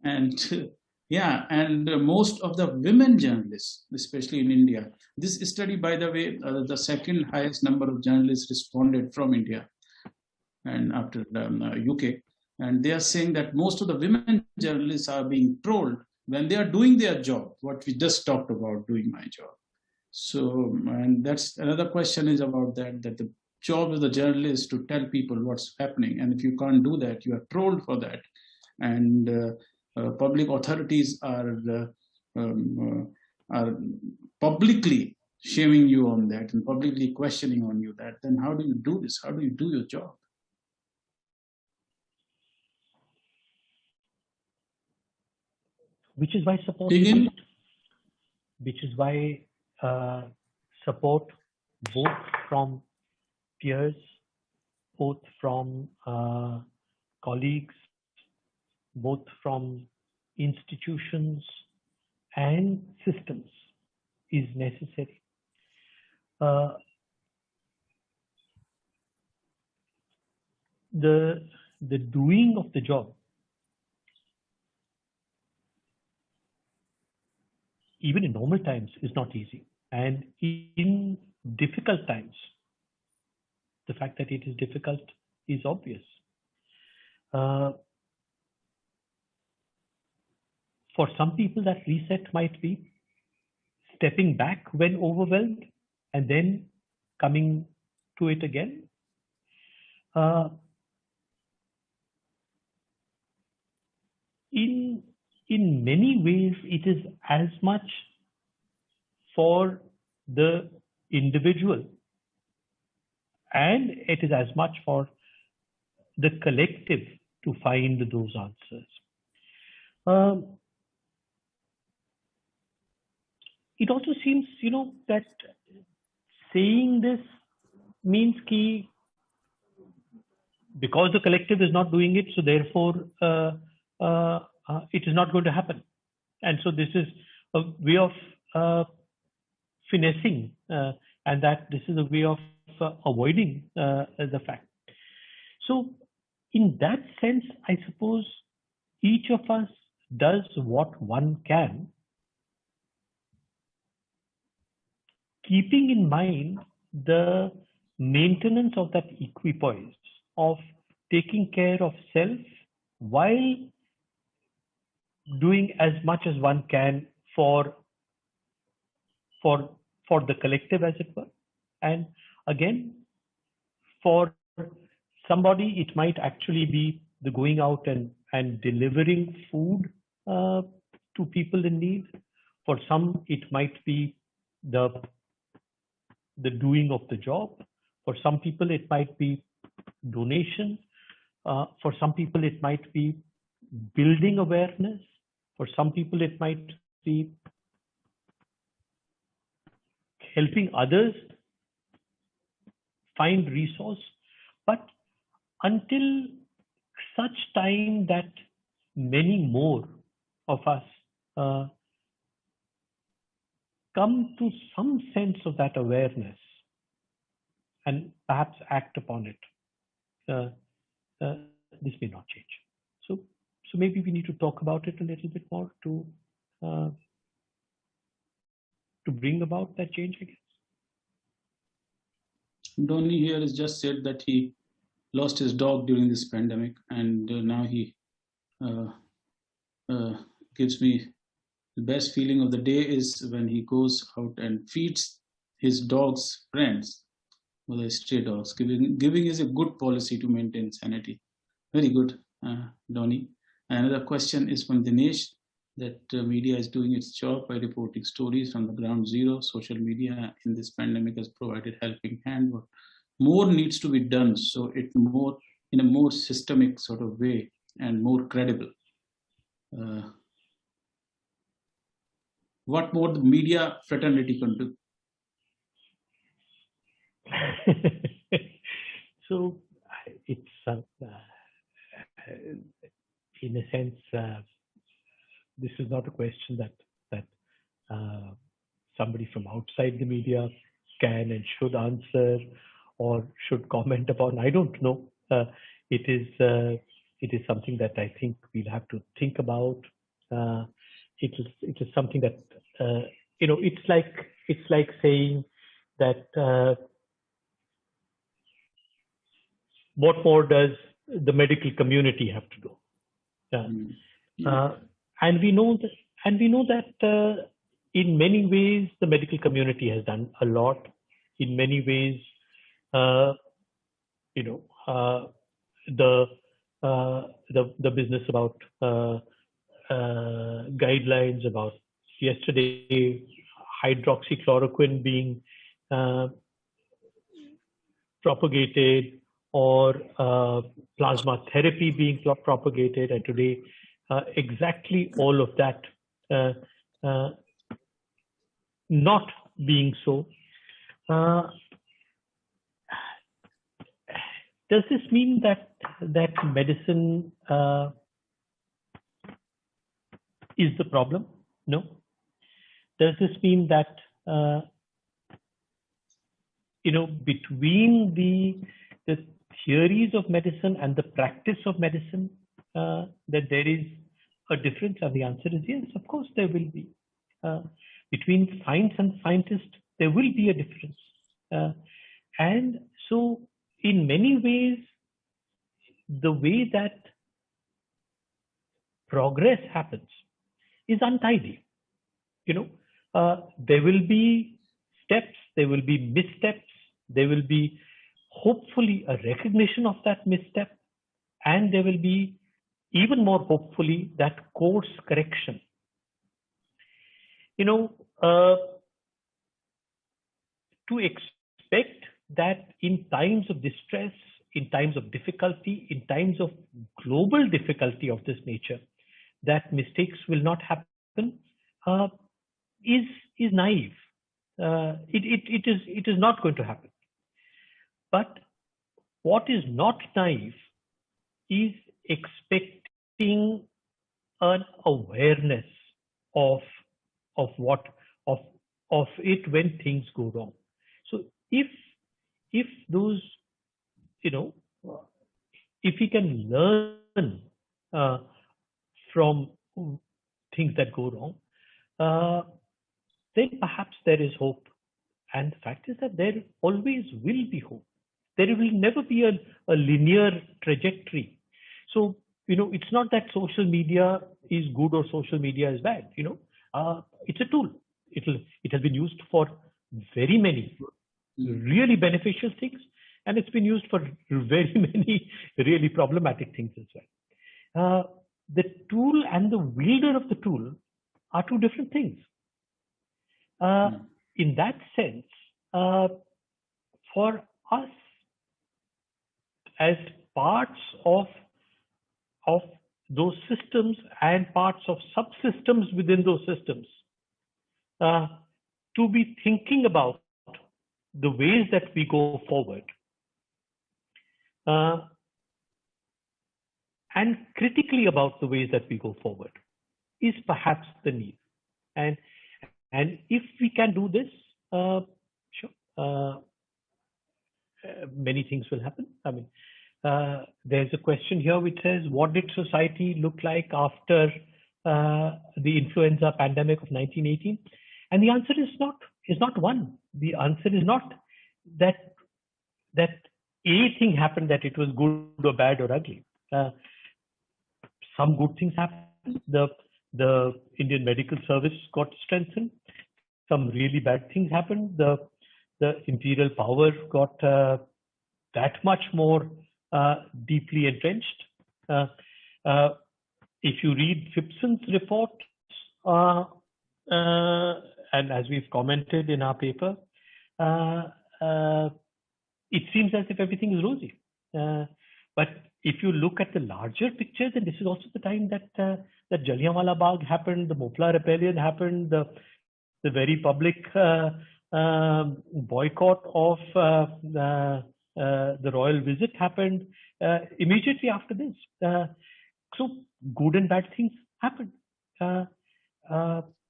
And most of the women journalists, especially in India. This study, by the way, the second highest number of journalists responded from India and after the UK. And they are saying that most of the women journalists are being trolled when they are doing their job, what we just talked about, doing my job. So, and that's another question is about that the job of the journalist to tell people what's happening. And if you can't do that, you are trolled for that. And public authorities are publicly shaming you on that and publicly questioning on you that, then how do you do this? How do you do your job? Which is why support which is why support both from peers, both from colleagues, both from institutions and systems is necessary. The doing of the job, even in normal times, is not easy. And in difficult times, the fact that it is difficult is obvious. For some people, that reset might be stepping back when overwhelmed and then coming to it again. In many ways, it is as much for the individual and it is as much for the collective to find those answers. It also seems, that saying this means because the collective is not doing it, so therefore it is not going to happen. And so this is a way of finessing, and that this is a way of avoiding the fact. So in that sense, I suppose each of us does what one can, keeping in mind the maintenance of that equipoise of taking care of self while doing as much as one can for the collective, as it were. And again, for somebody, it might actually be the going out and delivering food to people in need. For some, it might be the doing of the job. For some people, it might be donation. For some people, it might be building awareness. For some people, it might be helping others find resource, but until such time that many more of us come to some sense of that awareness and perhaps act upon it, this may not change. So maybe we need to talk about it a little bit more to bring about that change, I guess. Donny here has just said that he lost his dog during this pandemic, and now he gives me the best feeling of the day is when he goes out and feeds his dog's friends, or the stray dogs. Giving is a good policy to maintain sanity. Very good, Donny. Another question is from Dinesh, that media is doing its job by reporting stories from the ground zero. Social media in this pandemic has provided helping hand, but more needs to be done, so it more in a more systemic sort of way and more credible. What more the media fraternity can do? So it's in a sense, this is not a question that somebody from outside the media can and should answer or should comment upon. I don't know. It is something that I think we'll have to think about. It is something that it's like saying that what more does the medical community have to do? And we know that in many ways the medical community has done a lot. In many ways, the business about guidelines about yesterday hydroxychloroquine being propagated, or plasma therapy being propagated, and today exactly all of that not being so. Does this mean that medicine is the problem? No. Does this mean that between the theories of medicine and the practice of medicine, that there is a difference? And the answer is yes, of course there will be. Between science and scientist, there will be a difference. And so in many ways, the way that progress happens is untidy. There will be steps, there will be missteps, there will be hopefully a recognition of that misstep, and there will be even more hopefully that course correction. To expect that in times of distress, in times of difficulty, in times of global difficulty of this nature, that mistakes will not happen is naive. It is not going to happen. But what is not naive is expecting an awareness of it when things go wrong. So if those, if we can learn from things that go wrong, then perhaps there is hope. And the fact is that there always will be hope. There will never be a linear trajectory. So, it's not that social media is good or social media is bad. It's a tool. It has been used for very many really beneficial things, and it's been used for very many really problematic things as well. The tool and the wielder of the tool are two different things. In that sense, for us as parts of those systems and parts of subsystems within those systems, to be thinking about the ways that we go forward, and critically about the ways that we go forward, is perhaps the need. And if we can do this, sure, many things will happen. I mean, there's a question here which says, what did society look like after the influenza pandemic of 1918? And the answer is not one. The answer is not that a thing happened, that it was good or bad or ugly. Some good things happened. The Indian medical service got strengthened. Some really bad things happened. The imperial power got that much more deeply entrenched. If you read Phipson's report, and as we've commented in our paper, it seems as if everything is rosy. But if you look at the larger picture, then this is also the time that Jallianwala Bagh happened, the Mopla Rebellion happened, the very public boycott of the royal visit happened immediately after this. So good and bad things happened.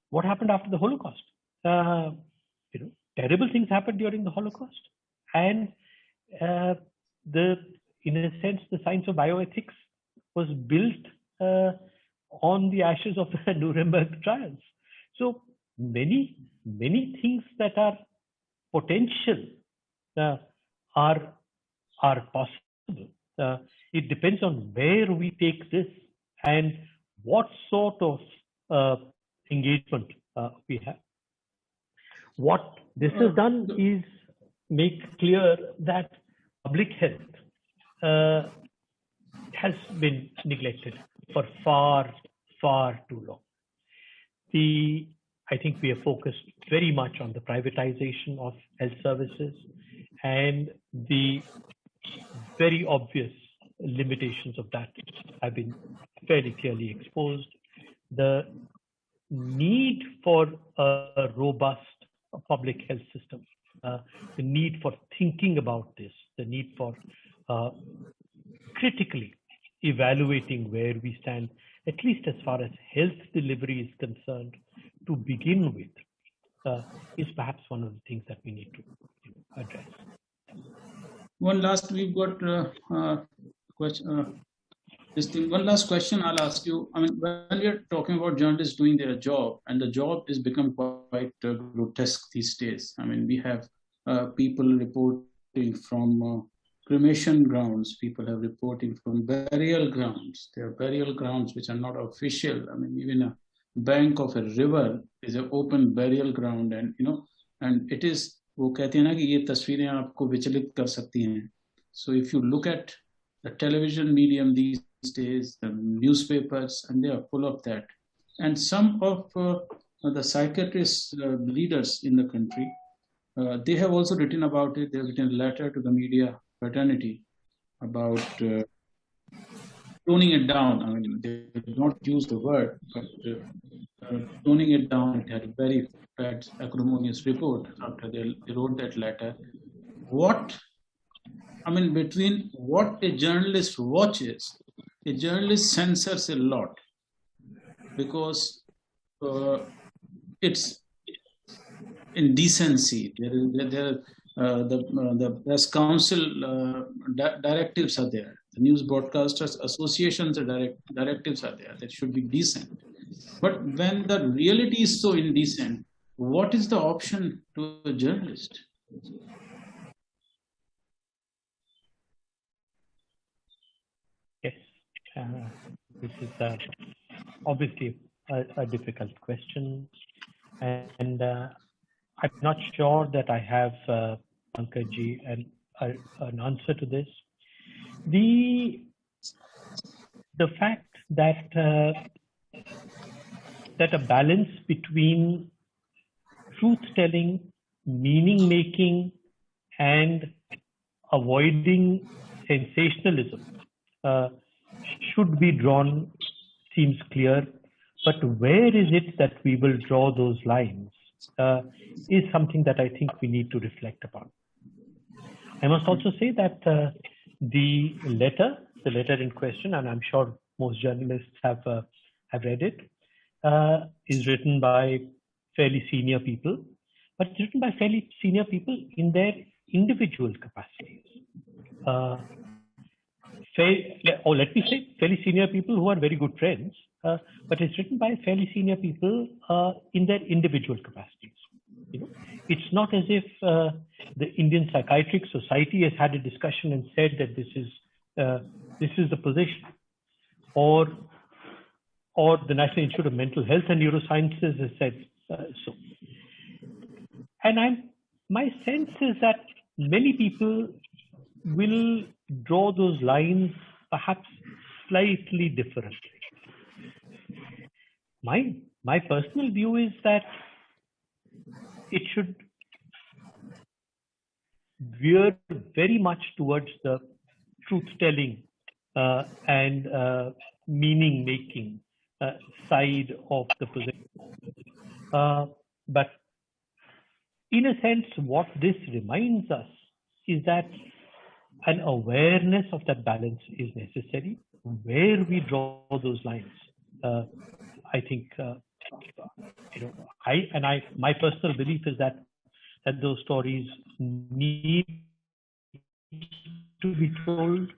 What happened after the Holocaust? Terrible things happened during the Holocaust, and in a sense, the science of bioethics was built on the ashes of the Nuremberg trials. So many things that are potential are possible. It depends on where we take this and what sort of engagement we have. What this has done is make clear that public health has been neglected for far too long. I think we are focused very much on the privatization of health services, and the very obvious limitations of that have been fairly clearly exposed. The need for a robust public health system, the need for thinking about this, the need for critically evaluating where we stand, at least as far as health delivery is concerned, to begin with, is perhaps one of the things that we need to address. We've got question. One last question I'll ask you. I mean, when we're talking about journalists doing their job, and the job has become quite grotesque these days. I mean, we have people reporting from cremation grounds. People have reporting from burial grounds. There are burial grounds which are not official. I mean, even a bank of a river is an open burial ground, and and it is. वो कहते हैं ना कि ये तस्वीरें आपको विचलित कर सकती हैं. So if you look at the television medium these days, the newspapers, and they are full of that. And some of the psychiatrist leaders in the country, they have also written about it. They have written a letter to the media fraternity about toning it down. I mean, they did not use the word, but toning it down. It had a very bad, acrimonious report after they wrote that letter. Between what a journalist watches, a journalist censors a lot, because it's indecency. The press council directives are there. The news broadcasters associations directives are there that should be decent. But when the reality is so indecent, what is the option to a journalist? Yes, this is obviously a difficult question, and I'm not sure that I have, Pankaj, an answer to this. The fact that a balance between truth-telling, meaning-making, and avoiding sensationalism should be drawn seems clear, but where is it that we will draw those lines? is something that I think we need to reflect upon. I must also say that the letter in question, and I'm sure most journalists have read it, is written by fairly senior people, but it's written by fairly senior people in their individual capacities. Let me say fairly senior people who are very good friends, but it's written by fairly senior people in their individual capacities. You know, it's not as if the Indian Psychiatric Society has had a discussion and said that this is the position, or the National Institute of Mental Health and Neurosciences has said so. And my sense is that many people will draw those lines perhaps slightly differently. My personal view is that it should veer very much towards the truth-telling and meaning-making side of the position. But in a sense, what this reminds us is that an awareness of that balance is necessary. Where we draw those lines, I think, my personal belief is that those stories need to be told.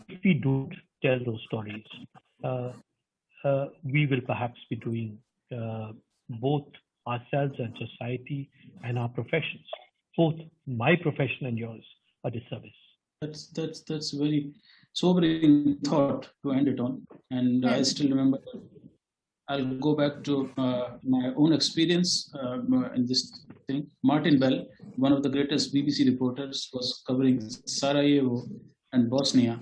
If we don't tell those stories, we will perhaps be doing both ourselves and society and our professions, both my profession and yours, a disservice. That's very sobering thought to end it on. And I still remember, I'll go back to my own experience in this thing. Martin Bell, one of the greatest BBC reporters, was covering Sarajevo and Bosnia.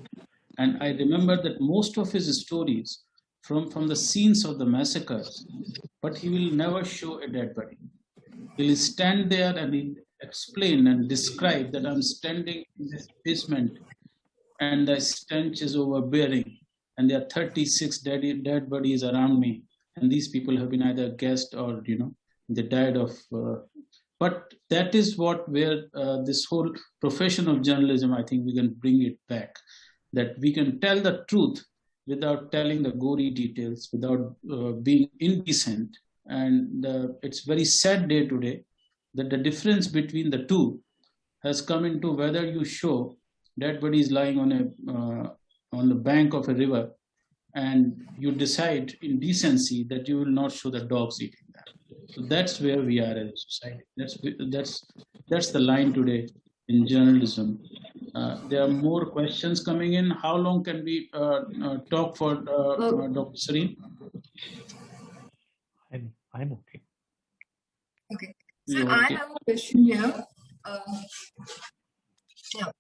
And I remember that most of his stories from the scenes of the massacres, but he will never show a dead body. He'll stand there and he'll explain and describe that I'm standing in this basement and the stench is overbearing and there are 36 dead bodies around me, and these people have been either gassed or they died of but that is where this whole profession of journalism, I think we can bring it back, that we can tell the truth without telling the gory details, without being indecent. And it's very sad day today that the difference between the two has come into whether you show dead bodies lying on the bank of a river, and you decide in decency that you will not show the dogs eating that. So that's where we are as a society. That's the line today in journalism. There are more questions coming in. How long can we talk for Dr. Sarin? I'm okay. Okay. So I have a question here. Yeah.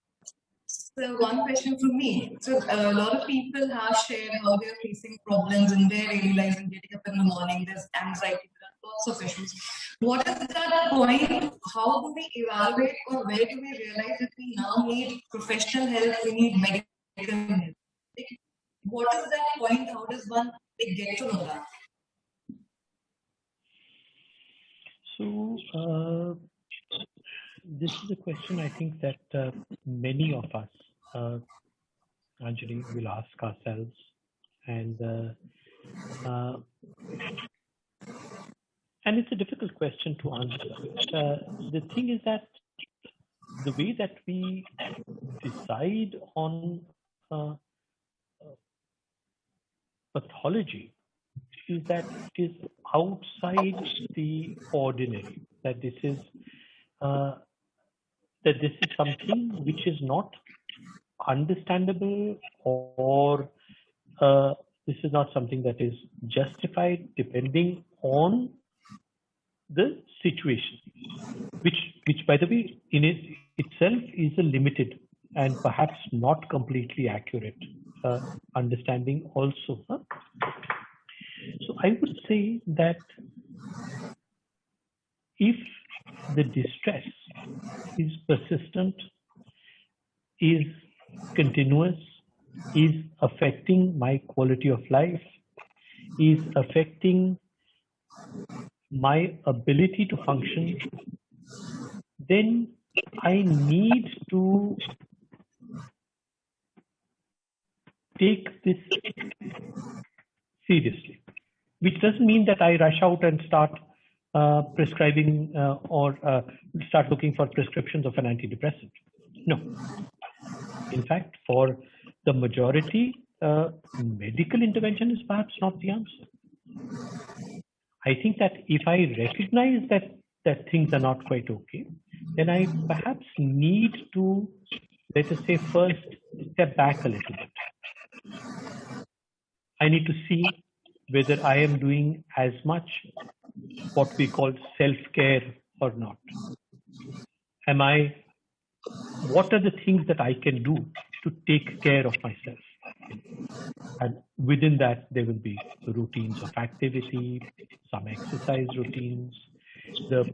So one question from me. So a lot of people have shared how they are facing problems in their daily life and getting up in the morning. There's anxiety. There are lots of issues. What is that point? How do we evaluate, or where do we realize that we now need professional help? We need medical help. What is that point? How does one get to know that? So this is a question I think that many of us, Anjali, will ask ourselves, and it's a difficult question to answer. The thing is that the way that we decide on pathology is that it is outside the ordinary, that this is something which is not understandable, or this is not something that is justified depending on the situation, which by the way in itself is a limited and perhaps not completely accurate understanding also. So I would say that if the distress is persistent, is continuous, is affecting my quality of life, is affecting my ability to function, then I need to take this seriously, which doesn't mean that I rush out and start prescribing or start looking for prescriptions of an antidepressant. No. In fact, for the majority, medical intervention is perhaps not the answer. I think that if I recognize that things are not quite okay, then I perhaps need to, let us say, first step back a little bit. I need to see whether I am doing as much what we call self-care or not. What are the things that I can do to take care of myself? And within that, there will be routines of activity, some exercise routines, the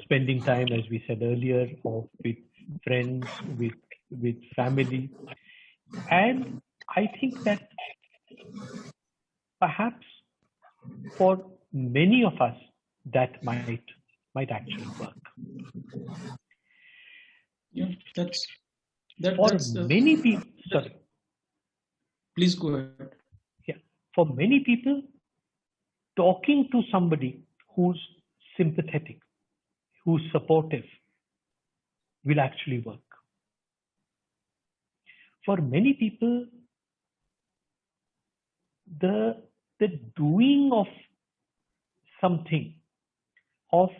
spending time, as we said earlier, with friends, with family. And I think that perhaps for many of us, that might actually work. Yeah, that's many people. Sorry. Please go ahead. Yeah, for many people, talking to somebody who's sympathetic, who's supportive, will actually work. For many people, the doing of something, of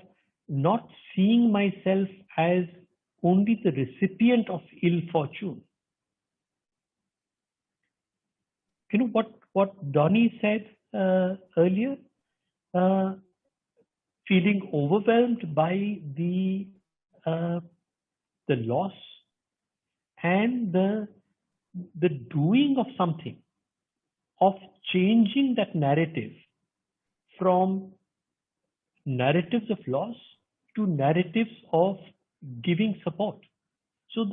not seeing myself as only the recipient of ill fortune. You know what Donnie said earlier, feeling overwhelmed by the loss and the doing of something, of changing that narrative from narratives of loss to narratives of giving support. So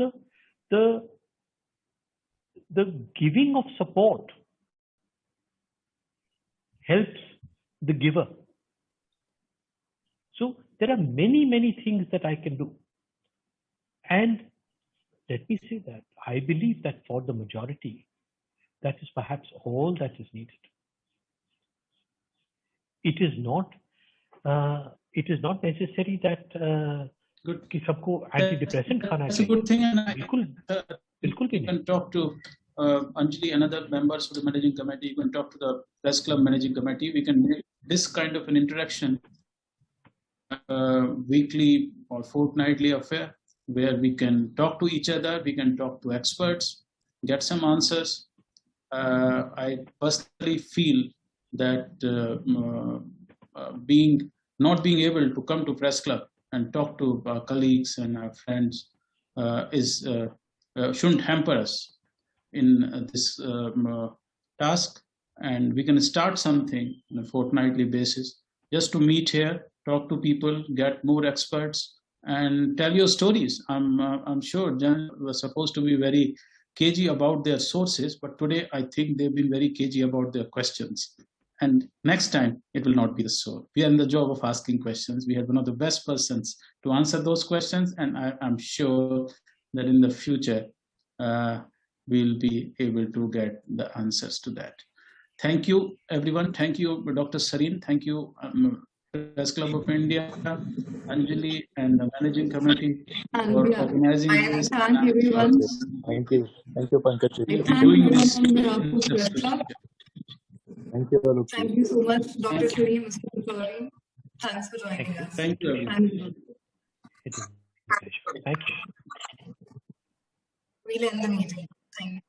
the giving of support helps the giver. So there are many things that I can do. And let me say that I believe that for the majority, that is perhaps all that is needed. It is not necessary that Good. कि सबको antidepressant खाना चाहिए. That's a good thing, and बिल्कुल you can talk to Anjali, another members of the managing committee. You can talk to the press club managing committee. We can make this kind of an interaction weekly or fortnightly affair, where we can talk to each other, we can talk to experts, get some answers. I personally feel that not being able to come to press club and talk to our colleagues and our friends shouldn't hamper us in this task, and we can start something on a fortnightly basis, just to meet here, talk to people, get more experts, and tell your stories. I'm sure Jan was supposed to be very cagey about their sources, but today I think they've been very cagey about their questions. And next time, it will not be so. We are in the job of asking questions. We have one of the best persons to answer those questions, and I'm sure that in the future, we'll be able to get the answers to that. Thank you, everyone. Thank you, Dr. Sarin. Thank you, Press Club of India, Anjali, and the managing committee for organizing this. Thank everyone. Thank you, Pankaj. Doing this. Thank you, Alok. Thank you so much, Dr. Sarin, Mr. Pachauri. Thanks for joining us. Thank you. Thank you. We'll end the meeting. Thank you.